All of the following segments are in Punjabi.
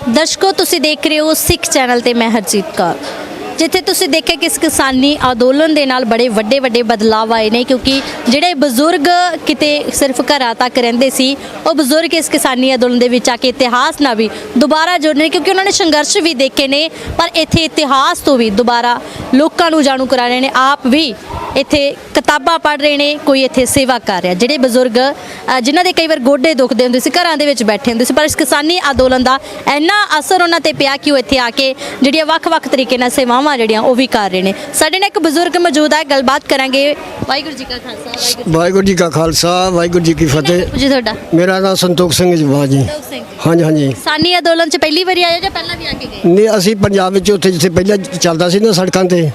ਦਰਸ਼ਕੋ ਤੁਸੀਂ ਦੇਖ ਰਹੇ ਹੋ ਸਿੱਖ ਚੈਨਲ ਤੇ ਮੈਂ ਹਰਜੀਤ ਕੌਰ। ਜਿੱਥੇ ਤੁਸੀਂ ਦੇਖਿਆ ਕਿ ਇਸ ਕਿਸਾਨੀ ਅੰਦੋਲਨ ਦੇ ਨਾਲ ਬੜੇ ਵੱਡੇ ਬਦਲਾਅ ਆਏ ਨੇ, ਕਿਉਂਕਿ ਜਿਹੜੇ ਬਜ਼ੁਰਗ ਕਿਤੇ ਸਿਰਫ ਘਰਾਂ ਤੱਕ ਰਹਿੰਦੇ ਸੀ, ਉਹ ਬਜ਼ੁਰਗ ਇਸ ਕਿਸਾਨੀ ਅੰਦੋਲਨ ਦੇ ਵਿੱਚ ਆ ਕੇ ਇਤਿਹਾਸ ਨਾਲ ਵੀ ਦੁਬਾਰਾ ਜੁੜ ਰਹੇ, ਕਿਉਂਕਿ ਉਹਨਾਂ ਨੇ ਸੰਘਰਸ਼ ਵੀ ਦੇਖੇ ਨੇ, ਪਰ ਇੱਥੇ ਇਤਿਹਾਸ ਤੋਂ ਵੀ ਦੁਬਾਰਾ ਲੋਕਾਂ ਨੂੰ ਜਾਣੂ ਕਰਾ ਰਹੇ ਨੇ। ਆਪ ਵੀ ਇੱਥੇ ਕਿਤਾਬਾਂ ਪੜ੍ਹ ਰਹੇ ਨੇ, ਕੋਈ ਇੱਥੇ ਸੇਵਾ ਕਰ ਰਿਹਾ। ਜਿਹੜੇ ਬਜ਼ੁਰਗ ਜਿਨ੍ਹਾਂ ਦੇ ਕਈ ਵਾਰ ਗੋਡੇ ਦੁਖਦੇ ਹੁੰਦੇ ਸੀ, ਘਰਾਂ ਦੇ ਵਿੱਚ ਬੈਠੇ ਹੁੰਦੇ ਸੀ, ਪਰ ਇਸ ਕਿਸਾਨੀ ਅੰਦੋਲਨ ਦਾ ਇੰਨਾ ਅਸਰ ਉਹਨਾਂ ਤੇ ਪਿਆ ਕਿ ਉਹ ਇੱਥੇ ਆ ਕੇ ਜਿਹੜੀਆਂ ਵੱਖ-ਵੱਖ ਤਰੀਕੇ ਨਾਲ ਸੇਵਾਵਾਂ ਜਿਹੜੀਆਂ ਉਹ ਵੀ ਕਰ ਰਹੇ ਨੇ। ਸਾਡੇ ਨਾਲ ਇੱਕ ਬਜ਼ੁਰਗ ਮੌਜੂਦ ਹੈ, ਗੱਲਬਾਤ ਕਰਾਂਗੇ। ਵਾਹਿਗੁਰੂ ਜੀ ਕਾ ਖਾਲਸਾ। ਵਾਹਿਗੁਰੂ ਜੀ ਕਾ ਖਾਲਸਾ, ਵਾਹਿਗੁਰੂ ਜੀ ਕੀ ਫਤਿਹ। ਜੀ ਤੁਹਾਡਾ? ਮੇਰਾ ਨਾਮ ਸੰਤੋਖ ਸਿੰਘ ਜਵਾਜ ਜੀ। ਹਾਂਜੀ ਹਾਂਜੀ। ਕਿਸਾਨੀ ਅੰਦੋਲਨ 'ਚ ਪਹਿਲੀ ਵਾਰੀ ਆਏ ਜਾਂ ਪਹਿਲਾਂ ਵੀ ਆ ਕੇ ਗਏ? ਨਹੀਂ, ਅਸੀਂ ਪੰਜਾਬ ਵਿੱਚ ਉੱਥੇ ਜਿੱਥੇ ਪਹਿਲਾਂ ਚੱਲਦਾ ਸੀ ਨਾ ਸੜਕਾਂ ਤੇ,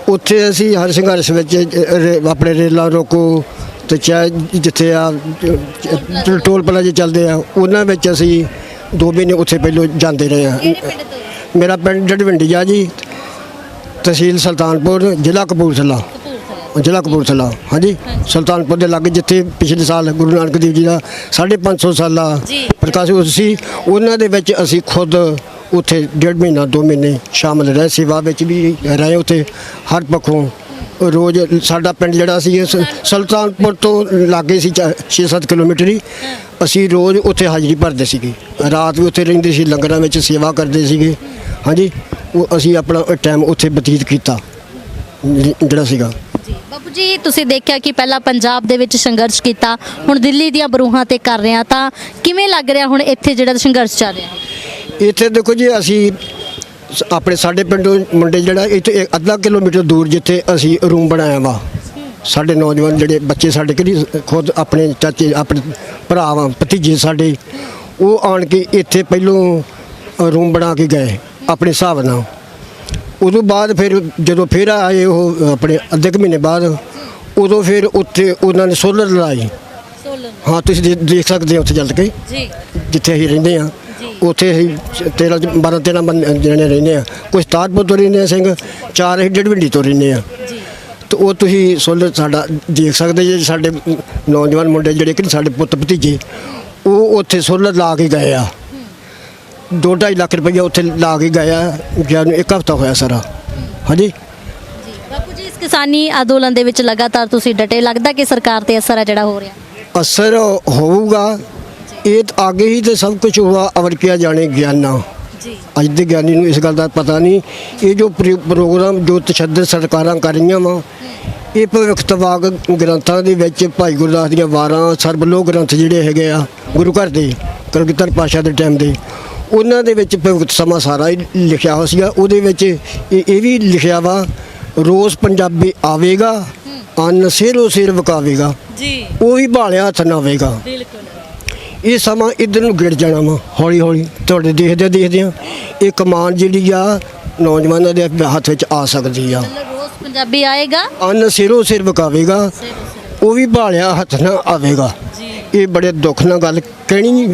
ਉੱਥੇ ਅਸੀਂ ਹਰ ਸੰਘਰਸ਼ ਵਿੱਚ ਆਪਣੇ ਰੇਲਾਂ ਰੋਕੋ ਤੇ ਚਾਹੇ ਜਿੱਥੇ ਆ ਟੋਲ ਪਲਾਜ਼ੇ ਚੱਲਦੇ ਆ, ਉਹਨਾਂ ਵਿੱਚ ਅਸੀਂ 2 ਮਹੀਨੇ ਉੱਥੇ ਪਹਿਲੋਂ ਜਾਂਦੇ ਰਹੇ ਆ। ਮੇਰਾ ਪਿੰਡ ਡੜਵਿੰਡੀ ਆ ਜੀ, ਤਹਿਸੀਲ ਸੁਲਤਾਨਪੁਰ, ਜ਼ਿਲ੍ਹਾ ਕਪੂਰਥਲਾ। ਹਾਂਜੀ, ਸੁਲਤਾਨਪੁਰ ਦੇ ਲਾਗੇ ਜਿੱਥੇ ਪਿਛਲੇ ਸਾਲ ਗੁਰੂ ਨਾਨਕ ਦੇਵ ਜੀ ਦਾ 550 ਸਾਲਾ ਪ੍ਰਕਾਸ਼ ਉਤਸਵ ਸੀ, ਉਹਨਾਂ ਦੇ ਵਿੱਚ ਅਸੀਂ ਖੁਦ ਉੱਥੇ 1.5 ਮਹੀਨਾ 2 ਮਹੀਨੇ ਸ਼ਾਮਲ ਰਹੇ। ਸੇਵਾ ਵਿੱਚ ਵੀ ਰਹੇ ਉੱਥੇ ਹਰ ਪੱਖੋਂ। ਰੋਜ਼ ਸਾਡਾ ਪਿੰਡ ਜਿਹੜਾ ਸੀ ਸੁਲਤਾਨਪੁਰ ਤੋਂ ਲਾਗੇ ਸੀ 6-7 ਕਿਲੋਮੀਟਰ ਹੀ, ਅਸੀਂ ਰੋਜ਼ ਉੱਥੇ ਹਾਜ਼ਰੀ ਭਰਦੇ ਸੀਗੇ। ਰਾਤ ਵੀ ਉੱਥੇ ਰਹਿੰਦੇ ਸੀ, ਲੰਗਰਾਂ ਵਿੱਚ ਸੇਵਾ ਕਰਦੇ ਸੀਗੇ। ਹਾਂਜੀ, ਉਹ ਅਸੀਂ ਆਪਣਾ ਟਾਈਮ ਉੱਥੇ ਬਤੀਤ ਕੀਤਾ ਜਿਹੜਾ ਸੀਗਾ। ਬਾਪੂ ਜੀ, ਤੁਸੀਂ ਦੇਖਿਆ ਕਿ ਪਹਿਲਾਂ ਪੰਜਾਬ ਦੇ ਵਿੱਚ ਸੰਘਰਸ਼ ਕੀਤਾ, ਹੁਣ ਦਿੱਲੀ ਦੀਆਂ ਬਰੂਹਾਂ ਤੇ ਕਰ ਰਹੇ ਆ, ਤਾਂ ਕਿਵੇਂ ਲੱਗ ਰਿਹਾ ਹੁਣ ਇੱਥੇ ਜਿਹੜਾ ਸੰਘਰਸ਼ ਚੱਲ ਰਿਹਾ? ਇੱਥੇ ਦੇਖੋ ਜੀ, ਅਸੀਂ ਆਪਣੇ ਸਾਡੇ ਪਿੰਡੋਂ ਮੁੰਡੇ ਜਿਹੜਾ ਇੱਥੇ ਅੱਧਾ ਕਿਲੋਮੀਟਰ ਦੂਰ ਜਿੱਥੇ ਅਸੀਂ ਰੂਮ ਬਣਾਇਆ ਵਾ, ਸਾਡੇ ਨੌਜਵਾਨ ਜਿਹੜੇ ਬੱਚੇ ਸਾਡੇ ਕਿਹੜੀ ਖੁਦ ਆਪਣੇ ਚਾਚੇ ਆਪਣੇ ਭਰਾ ਵਾ ਭਤੀਜੇ ਸਾਡੇ, ਉਹ ਆਣ ਕੇ ਇੱਥੇ ਪਹਿਲੋਂ ਰੂਮ ਬਣਾ ਕੇ ਗਏ ਆਪਣੇ ਹਿਸਾਬ ਨਾਲ। ਉਦੋਂ ਬਾਅਦ ਫਿਰ ਜਦੋਂ ਫਿਰ ਆਏ ਉਹ ਆਪਣੇ ਅੱਧੇ ਕੁ ਮਹੀਨੇ ਬਾਅਦ, ਉਦੋਂ ਫਿਰ ਉੱਥੇ ਉਹਨਾਂ ਨੇ ਸੋਲਰ ਲਾਈ। ਹਾਂ, ਤੁਸੀਂ ਦੇਖ ਸਕਦੇ ਹੋ ਉੱਥੇ ਚੱਲ ਕੇ ਜਿੱਥੇ ਅਸੀਂ ਰਹਿੰਦੇ ਹਾਂ, ਉੱਥੇ ਅਸੀਂ 12-13 ਜਣੇ ਰਹਿੰਦੇ ਹਾਂ। ਕੁਛ ਤਾਜਪੁਰ ਤੋਂ ਰਹਿੰਦੇ ਆ ਸਿੰਘ, 4 ਅਸੀਂ ਡੜਵਿੰਡੀ ਤੋਂ ਰਹਿੰਦੇ ਹਾਂ। ਤੇ ਉਹ ਤੁਸੀਂ ਸੋਲਰ ਸਾਡਾ ਦੇਖ ਸਕਦੇ ਜੇ। ਸਾਡੇ ਨੌਜਵਾਨ ਮੁੰਡੇ ਜਿਹੜੇ ਕਿ ਸਾਡੇ ਪੁੱਤ ਭਤੀਜੇ, ਉਹ ਉੱਥੇ ਸੋਲਰ ਲਾ ਕੇ ਗਏ ਆ। 2-2.5 ਲੱਖ ਰੁਪਈਆ ਉੱਥੇ ਲਾ ਕੇ ਗਏ ਆ। ਗਿਆ ਨੂੰ 1 ਹਫ਼ਤਾ ਹੋਇਆ ਸਾਰਾ। ਹਾਂਜੀ ਬਾਪੂ ਜੀ, ਇਸ ਕਿਸਾਨੀ ਅੰਦੋਲਨ ਦੇ ਵਿੱਚ ਲਗਾਤਾਰ ਤੁਸੀਂ ਡਟੇ, ਲੱਗਦਾ ਕਿ ਸਰਕਾਰ ਤੇ ਅਸਰ ਹੈ ਜਿਹੜਾ ਹੋ ਰਿਹਾ? ਅਸਰ ਹੋਊਗਾ, ਇਹ ਅੱਗੇ ਹੀ ਤੇ ਸਭ ਕੁਝ ਹੋਆ ਅਵਰ ਕਿਆ ਜਾਣੇ ਗਿਆਨਾ। ਅੱਜ ਦੇ ਗਿਆਨੀ ਨੂੰ ਇਸ ਗੱਲ ਦਾ ਪਤਾ ਨਹੀਂ। ਇਹ ਜੋ ਪ੍ਰੋਗਰਾਮ ਜੋ ਤਸ਼ੱਦਦ ਸਰਕਾਰਾਂ ਕਰ ਰਹੀਆਂ ਵਾ, ਇਹ ਭਵਿੱਖਤਵਾਕ ਗ੍ਰੰਥਾਂ ਦੇ ਵਿੱਚ ਭਾਈ ਗੁਰਦਾਸ ਦੀਆਂ ਵਾਰਾਂ, ਸਰਬਲੋਕ ਗ੍ਰੰਥ ਜਿਹੜੇ ਹੈਗੇ ਆ ਗੁਰੂ ਘਰ ਦੇ ਕਲਗੀਧਰ ਪਾਤਸ਼ਾਹ ਦੇ ਟਾਈਮ ਦੇ, ਉਹਨਾਂ ਦੇ ਵਿੱਚ ਭਗਤ ਸਮਾਂ ਸਾਰਾ ਹੀ ਲਿਖਿਆ ਹੋਇਆ ਸੀਗਾ। ਉਹਦੇ ਵਿੱਚ ਇਹ ਵੀ ਲਿਖਿਆ ਵਾ, ਰੋਜ਼ ਪੰਜਾਬੀ ਆਵੇਗਾ, ਅੰਨ ਸਿਰੋਂ ਸਿਰ ਵਿਕਾਵੇਗਾ, ਉਹ ਵੀ ਭਾਲਿਆ ਹੱਥ ਨਾ ਆਵੇਗਾ। ਇਹ ਸਮਾਂ ਇੱਧਰ ਨੂੰ ਗਿਰ ਜਾਣਾ ਵਾ ਹੌਲੀ ਹੌਲੀ। ਤੁਹਾਡੇ ਦੇਖਦੇ ਆ ਇਹ ਕਮਾਨ ਜਿਹੜੀ ਆ ਨੌਜਵਾਨਾਂ ਦੇ ਹੱਥ ਵਿੱਚ ਆ ਸਕਦੀ ਆ। ਰੋਜ਼ ਪੰਜਾਬੀ ਆਏਗਾ, ਅੰਨ ਸਿਰੋਂ ਸਿਰ ਵਿਕਾਵੇਗਾ, ਉਹ ਵੀ ਭਾਲਿਆ ਹੱਥ ਨਾ ਆਵੇਗਾ। ਇਹ ਬੜੇ ਦੁੱਖ ਨਾਲ ਗੱਲ ਕਹਿਣੀ।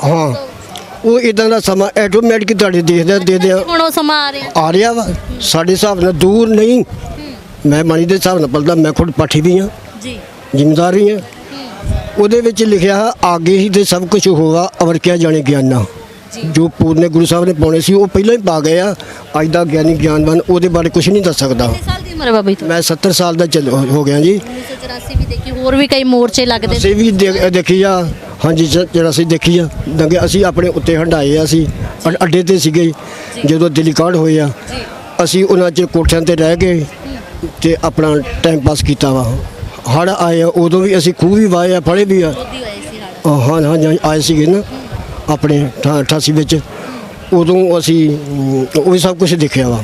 ਹਾਂ, ਉਹ ਇਦਾਂ ਦਾ ਸਮਾਂ ਆਟੋਮੈਟਿਕ ਤੁਹਾਡੇ ਦੇਖਦੇ ਆ ਹੁਣ ਉਹ ਸਮਾਂ ਆ ਰਿਹਾ ਵਾ। ਸਾਡੇ ਹਿਸਾਬ ਨਾਲ ਦੂਰ ਨਹੀਂ। ਮੈਂ ਮਣੀ ਦੇ ਹਿਸਾਬ ਨਾਲ ਪਲਦਾ, ਮੈਂ ਖੁਦ ਪਾਠੀ ਵੀ ਹਾਂ, ਜ਼ਿਮੀਂਦਾਰ ਵੀ ਹਾਂ। ਉਹਦੇ ਵਿੱਚ ਲਿਖਿਆ ਆਗੇ ਹੀ ਤੇ ਸਭ ਕੁਝ ਹੋਗਾ ਅਵਰ ਕਿਆ ਜਾਣੇ ਗਿਆਨਾ। ਜੋ ਪੂਰਨੇ ਗੁਰੂ ਸਾਹਿਬ ਨੇ ਪਾਉਣੇ ਸੀ ਉਹ ਪਹਿਲਾਂ ਹੀ ਪਾ ਗਏ ਆ। ਅੱਜ ਦਾ ਗਿਆਨੀ ਗਿਆਨਵਾਨ ਉਹਦੇ ਬਾਰੇ ਕੁਝ ਨਹੀਂ ਦੱਸ ਸਕਦਾ। ਮੈਂ 70 ਸਾਲ ਦਾ ਹੋ ਗਿਆ ਜੀ। 1984 ਵੀ ਦੇਖੀ, ਹੋਰ ਵੀ ਕਈ ਮੋਰਚੇ ਲੱਗਦੇ ਅਸੀਂ ਵੀ ਦੇਖੀ ਆ। ਹਾਂਜੀ, ਜਿਹੜਾ ਅਸੀਂ ਦੇਖੀ ਆ ਦੰਗੇ, ਅਸੀਂ ਆਪਣੇ ਉੱਤੇ ਹੰਡਾਏ ਆ। ਅਸੀਂ ਅੱਡੇ ਤੇ ਸੀਗੇ ਜਦੋਂ ਦਿੱਲੀ ਕਾਂਡ ਹੋਏ ਆ। ਅਸੀਂ ਉਹਨਾਂ 'ਚ ਕੋਠਿਆਂ 'ਤੇ ਰਹਿ ਗਏ ਤੇ ਆਪਣਾ ਟਾਈਮ ਪਾਸ ਕੀਤਾ ਵਾ। ਹੜ੍ਹ ਆਏ ਆ, ਉਦੋਂ ਵੀ ਅਸੀਂ ਖੂਹ ਵੀ ਵਾਏ ਆ, ਫੜੇ ਵੀ ਆ। ਹਾਂ ਆਏ ਸੀਗੇ ਨਾ ਆਪਣੇ 88 ਵਿੱਚ। ਉਦੋਂ ਅਸੀਂ ਉਹ ਵੀ ਸਭ ਕੁਝ ਦੇਖਿਆ ਵਾ।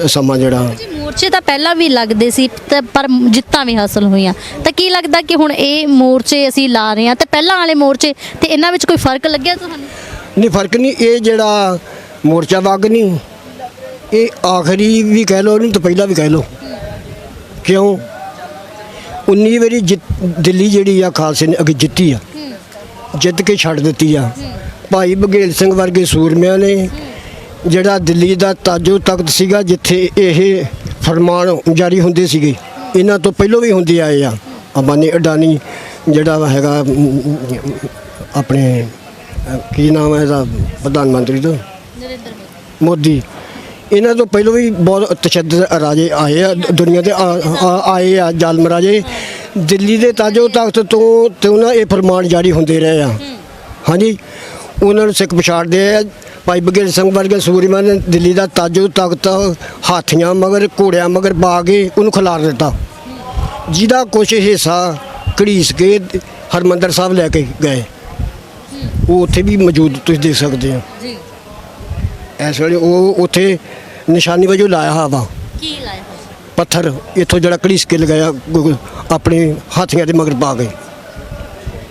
ਸਮਾਂ ਜਿਹੜਾ ਮੋਰਚੇ ਤਾਂ ਪਹਿਲਾਂ ਵੀ ਲੱਗਦੇ ਸੀ, ਪਰ ਜਿੱਤਾਂ ਵੀ ਹਾਸਲ ਹੋਈਆਂ, ਤਾਂ ਕੀ ਲੱਗਦਾ ਕਿ ਹੁਣ ਇਹ ਮੋਰਚੇ ਅਸੀਂ ਲਾ ਰਹੇ ਹਾਂ ਤੇ ਪਹਿਲਾਂ ਵਾਲੇ ਮੋਰਚੇ ਤੇ ਇਹਨਾਂ ਵਿੱਚ ਕੋਈ ਫਰਕ ਲੱਗਿਆ ਤੁਹਾਨੂੰ? ਨਹੀਂ, ਫਰਕ ਨਹੀਂ। ਇਹ ਜਿਹੜਾ ਮੋਰਚਾ ਵਗ ਨਹੀਂ, ਇਹ ਆਖਰੀ ਵੀ ਕਹਿ ਲਓ, ਨਹੀਂ ਤਾਂ ਪਹਿਲਾਂ ਵੀ ਕਹਿ ਲਓ। ਕਿਉਂ 19 ਵਾਰੀ ਦਿੱਲੀ ਜਿਹੜੀ ਆ ਖਾਲਸੇ ਨੇ ਅੱਗੇ ਜਿੱਤੀ ਆ, ਜਿੱਤ ਕੇ ਛੱਡ ਦਿੱਤੀ ਆ। ਭਾਈ ਬਘੇਲ ਸਿੰਘ ਵਰਗੇ ਸੂਰਮਿਆਂ ਨੇ ਜਿਹੜਾ ਦਿੱਲੀ ਦਾ ਤਾਜੋ ਤਖਤ ਸੀਗਾ, ਜਿੱਥੇ ਇਹ ਫਰਮਾਨ ਜਾਰੀ ਹੁੰਦੇ ਸੀਗੇ, ਇਹਨਾਂ ਤੋਂ ਪਹਿਲਾਂ ਵੀ ਹੁੰਦੇ ਆਏ ਆ। ਅੰਬਾਨੀ ਅਡਾਨੀ ਜਿਹੜਾ ਹੈਗਾ ਆਪਣੇ ਕੀ ਨਾਮ ਹੈ ਇਹਦਾ ਪ੍ਰਧਾਨ ਮੰਤਰੀ ਦਾ, ਨਰਿੰਦਰ ਮੋਦੀ ਮੋਦੀ ਇਹਨਾਂ ਤੋਂ ਪਹਿਲਾਂ ਵੀ ਬਹੁਤ ਤਸ਼ੱਦਦ ਰਾਜੇ ਆਏ ਆ ਦੁਨੀਆ ਦੇ ਆਏ ਆ ਜ਼ਾਲਮ ਰਾਜੇ ਦਿੱਲੀ ਦੇ ਤਾਜੋ ਤਖਤ ਤੋਂ ਤੇ ਉਹਨਾਂ ਇਹ ਫਰਮਾਨ ਜਾਰੀ ਹੁੰਦੇ ਰਹੇ ਆ ਹਾਂਜੀ ਉਹਨਾਂ ਨੂੰ ਸਿੱਖ ਪਛਾੜਦੇ ਆ ਭਾਈ ਬਘੇਲ ਸਿੰਘ ਵਰਗੇ ਸੂਰਮਿਆਂ ਨੇ ਦਿੱਲੀ ਦਾ ਤਾਜੋ ਤਖਤ ਹਾਥੀਆਂ ਮਗਰ ਘੋੜਿਆਂ ਮਗਰ ਪਾ ਕੇ ਉਹਨੂੰ ਖਿਲਾਰ ਦਿੱਤਾ ਜਿਹਦਾ ਕੁਛ ਹਿੱਸਾ ਘੜੀਸ ਕੇ ਹਰਿਮੰਦਰ ਸਾਹਿਬ ਲੈ ਕੇ ਗਏ ਉਹ ਉੱਥੇ ਵੀ ਮੌਜੂਦ ਤੁਸੀਂ ਦੇਖ ਸਕਦੇ ਆ ਜੀ ਇਸ ਵੇਲੇ ਉਹ ਉੱਥੇ ਨਿਸ਼ਾਨੀ ਵਜੋਂ ਲਾਇਆ ਹੋਇਆ ਵਾ ਕੀ ਲਾਇਆ ਪੱਥਰ ਇੱਥੋਂ ਜਿਹੜਾ ਘੜੀਸ ਕੇ ਲਗਾਇਆ ਆਪਣੇ ਹਾਥੀਆਂ ਦੇ ਮਗਰ ਪਾ ਕੇ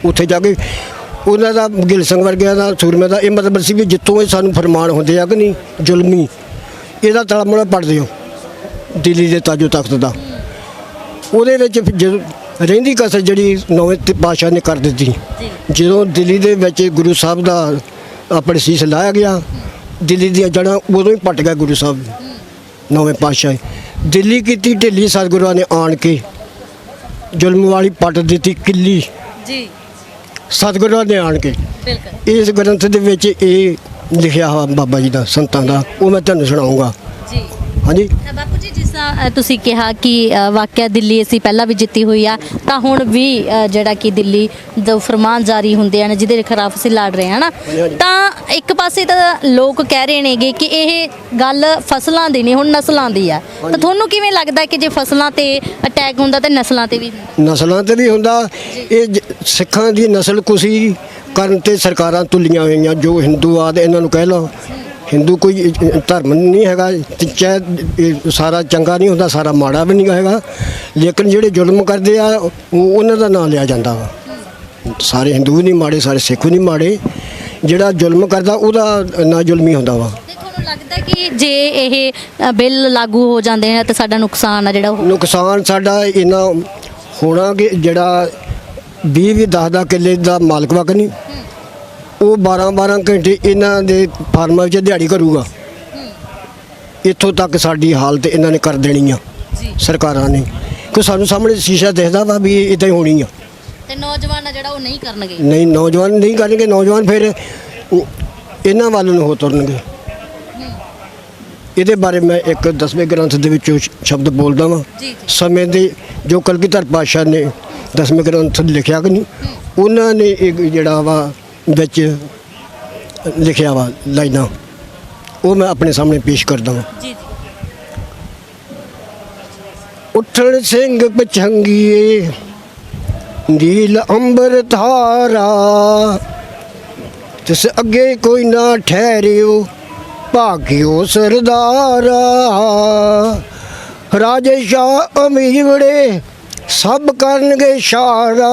ਉੱਥੇ ਜਾ ਕੇ ਉਹਨਾਂ ਦਾ ਗਿੱਲ ਸਿੰਘ ਵਰਗਿਆਂ ਦਾ ਸੂਰਮਿਆਂ ਦਾ ਇਹ ਮਤਲਬ ਸੀ ਵੀ ਜਿੱਥੋਂ ਇਹ ਸਾਨੂੰ ਫਰਮਾਨ ਹੁੰਦੇ ਆ ਕਿ ਨਹੀਂ ਜ਼ੁਲਮੀ ਇਹਦਾ ਤਲਮਣਾ ਪੜ ਦਿਓ ਦਿੱਲੀ ਦੇ ਤਾਜੋ ਤਖਤ ਦਾ ਉਹਦੇ ਵਿੱਚ ਜਦੋਂ ਰਹਿੰਦੀ ਕਸਰ ਜਿਹੜੀ ਨੌਵੇਂ ਪਾਤਸ਼ਾਹ ਨੇ ਕਰ ਦਿੱਤੀ ਜਦੋਂ ਦਿੱਲੀ ਦੇ ਵਿੱਚ ਗੁਰੂ ਸਾਹਿਬ ਦਾ ਆਪਣੇ ਸੀਸ ਲਾਇਆ ਗਿਆ ਦਿੱਲੀ ਦੀਆਂ ਜੜ੍ਹਾਂ ਉਦੋਂ ਹੀ ਪੱਟ ਗਿਆ ਗੁਰੂ ਸਾਹਿਬ ਨੌਵੇਂ ਪਾਤਸ਼ਾਹ ਦਿੱਲੀ ਕੀਤੀ ਢਿੱਲੀ ਸਤਿਗੁਰਾਂ ਨੇ ਆਣ ਕੇ ਜ਼ੁਲਮ ਵਾਲੀ ਪੱਟ ਦਿੱਤੀ ਕਿੱਲੀ ਜੀ ਸਤਿਗੁਰਾਂ ਨੇ ਆਣ ਕੇ ਬਿਲਕੁਲ ਇਸ ਗ੍ਰੰਥ ਦੇ ਵਿੱਚ ਇਹ ਲਿਖਿਆ ਹੋਇਆ ਬਾਬਾ ਜੀ ਦਾ ਸੰਤਾਂ ਦਾ ਉਹ ਮੈਂ ਤੁਹਾਨੂੰ ਸੁਣਾਉਂਗਾ ਜੀ ਹਾਂਜੀ ਬਾਪੂ ਜੀ ਜਿਸ ਤਰ੍ਹਾਂ ਤੁਸੀਂ ਕਿਹਾ ਕਿ ਵਾਕਿਆ ਦਿੱਲੀ ਅਸੀਂ ਪਹਿਲਾਂ ਵੀ ਜਿੱਤੀ ਹੋਈ ਆ ਤਾਂ ਹੁਣ ਵੀ ਜਿਹੜਾ ਕਿ ਦਿੱਲੀ ਜੋ ਫਰਮਾਨ ਜਾਰੀ ਹੁੰਦੇ ਹਨ ਜਿਹਦੇ ਖਿਲਾਫ ਅਸੀਂ ਲੜ ਰਹੇ ਹਾਂ ਨਾ ਤਾਂ ਇੱਕ ਪਾਸੇ ਤਾਂ ਲੋਕ ਕਹਿ ਰਹੇ ਨੇਗੇ ਕਿ ਇਹ ਗੱਲ ਫਸਲਾਂ ਦੀ ਨਹੀਂ ਹੁਣ ਨਸਲਾਂ ਦੀ ਆ ਤਾਂ ਤੁਹਾਨੂੰ ਕਿਵੇਂ ਲੱਗਦਾ ਕਿ ਜੇ ਫਸਲਾਂ ਤੇ ਅਟੈਕ ਹੁੰਦਾ ਤਾਂ ਨਸਲਾਂ ਤੇ ਵੀ ਨਸਲਾਂ ਤੇ ਵੀ ਹੁੰਦਾ ਇਹ ਸਿੱਖਾਂ ਦੀ ਨਸਲਕੁਸ਼ੀ ਕਰਨ ਤੇ ਸਰਕਾਰਾਂ ਤੁਲੀਆਂ ਹੋਈਆਂ ਜੋ ਹਿੰਦੂ ਆਦ ਇਹਨਾਂ ਨੂੰ ਕਹਿ ਲਓ ਹਿੰਦੂ ਕੋਈ ਧਰਮ ਨਹੀਂ ਹੈਗਾ ਚਾਹੇ ਇਹ ਸਾਰਾ ਚੰਗਾ ਨਹੀਂ ਹੁੰਦਾ ਸਾਰਾ ਮਾੜਾ ਵੀ ਨਹੀਂ ਹੈਗਾ ਲੇਕਿਨ ਜਿਹੜੇ ਜ਼ੁਲਮ ਕਰਦੇ ਆ ਉਹਨਾਂ ਦਾ ਨਾਂ ਲਿਆ ਜਾਂਦਾ ਵਾ ਸਾਰੇ ਹਿੰਦੂ ਵੀ ਨਹੀਂ ਮਾੜੇ ਸਾਰੇ ਸਿੱਖ ਵੀ ਨਹੀਂ ਮਾੜੇ ਜਿਹੜਾ ਜ਼ੁਲਮ ਕਰਦਾ ਉਹਦਾ ਨਾਂ ਜ਼ੁਲਮੀ ਹੁੰਦਾ ਵਾ ਤੇ ਤੁਹਾਨੂੰ ਲੱਗਦਾ ਕਿ ਜੇ ਇਹ ਬਿੱਲ ਲਾਗੂ ਹੋ ਜਾਂਦੇ ਨੇ ਤਾਂ ਸਾਡਾ ਨੁਕਸਾਨ ਆ ਜਿਹੜਾ ਉਹ ਨੁਕਸਾਨ ਸਾਡਾ ਇਹਨਾਂ ਹੋਣਾ ਕਿ ਜਿਹੜਾ 20 10 ਕਿੱਲੇ ਦਾ ਮਾਲਕ ਵਾ ਕਿ ਨਹੀਂ ਉਹ 12 ਘੰਟੇ ਇਹਨਾਂ ਦੇ ਫਾਰਮਾਂ ਵਿੱਚ ਦਿਹਾੜੀ ਕਰੂਗਾ ਇੱਥੋਂ ਤੱਕ ਸਾਡੀ ਹਾਲਤ ਇਹਨਾਂ ਨੇ ਕਰ ਦੇਣੀ ਆ ਸਰਕਾਰਾਂ ਨੇ ਕਿ ਸਾਨੂੰ ਸਾਹਮਣੇ ਸ਼ੀਸ਼ਾ ਦਿਖਦਾ ਵਾ ਵੀ ਇੱਦਾਂ ਹੀ ਹੋਣੀ ਆ ਤੇ ਨੌਜਵਾਨ ਆ ਜਿਹੜਾ ਉਹ ਨਹੀਂ ਕਰਨਗੇ ਨਹੀਂ ਨੌਜਵਾਨ ਨਹੀਂ ਕਰਨਗੇ ਨੌਜਵਾਨ ਫਿਰ ਇਹਨਾਂ ਵੱਲ ਨੂੰ ਹੋ ਤੁਰਨਗੇ ਇਹਦੇ ਬਾਰੇ ਮੈਂ ਇੱਕ 10ਵੇਂ ਗ੍ਰੰਥ ਦੇ ਵਿੱਚੋਂ ਸ਼ਬਦ ਬੋਲਦਾ ਵਾਂ ਸਮੇਂ ਦੇ ਜੋ ਕਲਗੀਧਰ ਪਾਤਸ਼ਾਹ ਨੇ 10ਵੇਂ ਗ੍ਰੰਥ ਲਿਖਿਆ ਕਿ ਨਹੀਂ ਉਹਨਾਂ ਨੇ ਇੱਕ ਜਿਹੜਾ ਵਾ ਵਿੱਚ ਲਿਖਿਆ ਵਾ ਲਾਈਨਾਂ ਉਹ ਮੈਂ ਆਪਣੇ ਸਾਹਮਣੇ ਪੇਸ਼ ਕਰਦਾ ਹਾਂ ਜੀ ਉੱਠਣ ਸਿੰਘ ਪਛੰਗੀਏ ਨੀਲ ਅੰਬਰ ਧਾਰਾ ਤਿਸ ਅੱਗੇ ਕੋਈ ਨਾ ਠਹਿਰਿਓ ਭਾਗਿਓ ਸਰਦਾਰਾ ਰਾਜੇ ਸ਼ਾਹ ਅਮੀਵੜੇ ਸਭ ਕਰਨਗੇ ਇਸ਼ਾਰਾ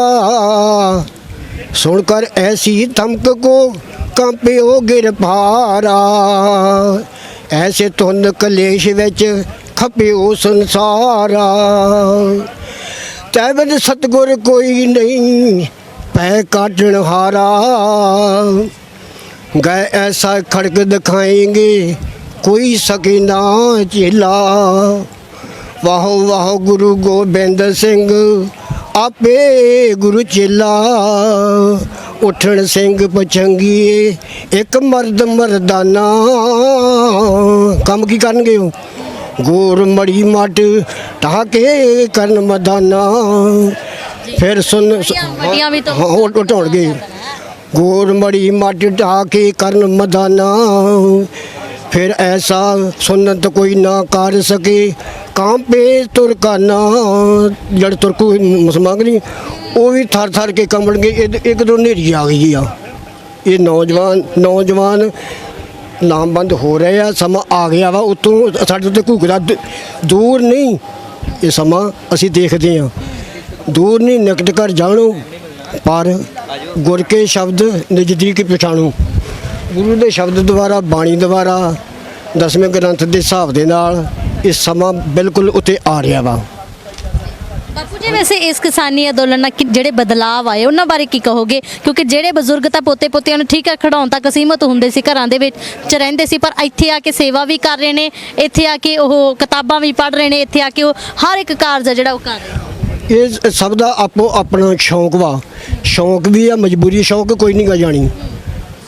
ਸੁਣ ਕਰ ਐਸੀ ਧਮਕ ਕੋ ਕੰਪਿਓ ਗਿਰ ਭਾਰਾ ਐਸੇ ਧੁੰਦ ਕਲੇਸ਼ ਵਿੱਚ ਖਪਿਓ ਸੰਸਾਰਾ ਤੈਬਦ ਸਤਗੁਰ ਕੋਈ ਨਹੀਂ ਪੈ ਕਾਟਣ ਹਾਰਾ ਗਏ ਐਸਾ ਖੜਕ ਦਿਖਾਏਂਗੇ ਕੋਈ ਸਕੇ ਨਾ ਚੇਲਾ ਵਾਹੋ ਵਾਹੋ ਗੁਰੂ ਗੋਬਿੰਦ ਸਿੰਘ ਆਪੇ ਗੁਰੂ ਚੇਲਾ ਉੱਠਣ ਸਿੰਘ ਪਛੰਗੀਏ ਇੱਕ ਮਰਦ ਮਰਦਾਨਾ ਕੰਮ ਕੀ ਕਰਨਗੇ ਉਹ ਗੋਰ ਮੜੀ ਮਟ ਢਾ ਕੇ ਕਰਨ ਮਦਾਨਾ ਫਿਰ ਸੁਣ ਮੜੀਆਂ ਵੀ ਤਾਂ ਉਠਾਉਣਗੇ ਗੋਰ ਮੜੀ ਮਟ ਢਾ ਕੇ ਕਰਨ ਮਦਾਨਾ ਫਿਰ ਐਸਾ ਸੁਨਤ ਕੋਈ ਨਾ ਕਰ ਸਕੇ ਕਾਂਪੇ ਤੁਰਕਾਨਾ ਜੜ ਤੁਰਕੂ ਮੁਸਲਮਾਨ ਨਹੀਂ ਉਹ ਵੀ ਥਰ ਥਰ ਕੇ ਕੰਬਣਗੇ ਇੱਕ ਦੋ ਹਨੇਰੀ ਆ ਗਈ ਆ ਇਹ ਨੌਜਵਾਨ ਲਾਮਬੰਦ ਹੋ ਰਹੇ ਆ ਸਮਾਂ ਆ ਗਿਆ ਵਾ ਉਤੋਂ ਸਾਡੇ ਉੱਤੇ ਘੂਕਦਾ ਦੂਰ ਨਹੀਂ ਇਹ ਸਮਾਂ ਅਸੀਂ ਦੇਖਦੇ ਹਾਂ ਦੂਰ ਨਹੀਂ ਨਿਕਟ ਕਰ ਜਾਣੋ ਪਰ ਗੁਰ ਕੇ ਸ਼ਬਦ ਨਜ਼ਦੀਕ ਪਛਾਣੋ ਗੁਰੂ ਦੇ ਸ਼ਬਦ ਦੁਆਰਾ ਬਾਣੀ ਦੁਆਰਾ 10ਵੇਂ ਗ੍ਰੰਥ ਦੇ ਹਿਸਾਬ ਦੇ ਨਾਲ ਇਹ ਸਮਾਂ ਬਿਲਕੁਲ ਉੱਤੇ ਆ ਰਿਹਾ ਵਾ ਬਾਪੂ ਜੀ ਵੈਸੇ ਇਸ ਕਿਸਾਨੀ ਅੰਦੋਲਨ ਨਾਲ ਜਿਹੜੇ ਬਦਲਾਅ ਆਏ ਉਹਨਾਂ ਬਾਰੇ ਕੀ ਕਹੋਗੇ ਕਿਉਂਕਿ ਜਿਹੜੇ ਬਜ਼ੁਰਗ ਤਾਂ ਪੋਤੇ ਪੋਤਿਆਂ ਨੂੰ ਠੀਕ ਹੈ ਖੜਾਉਣ ਤੱਕ ਸੀਮਤ ਹੁੰਦੇ ਸੀ ਘਰਾਂ ਦੇ ਵਿੱਚ ਰਹਿੰਦੇ ਸੀ ਪਰ ਇੱਥੇ ਆ ਕੇ ਸੇਵਾ ਵੀ ਕਰ ਰਹੇ ਨੇ ਇੱਥੇ ਆ ਕੇ ਉਹ ਕਿਤਾਬਾਂ ਵੀ ਪੜ੍ਹ ਰਹੇ ਨੇ ਇੱਥੇ ਆ ਕੇ ਉਹ ਹਰ ਇੱਕ ਕਾਰਜ ਜਿਹੜਾ ਉਹ ਕਰ ਰਹੇ ਇਹ ਸਭ ਦਾ ਆਪੋ ਆਪਣਾ ਸ਼ੌਂਕ ਵਾ ਸ਼ੌਂਕ ਵੀ ਆ ਮਜਬੂਰੀ ਸ਼ੌਂਕ ਕੋਈ ਨਹੀਂ ਗਾ ਜਾਣੀ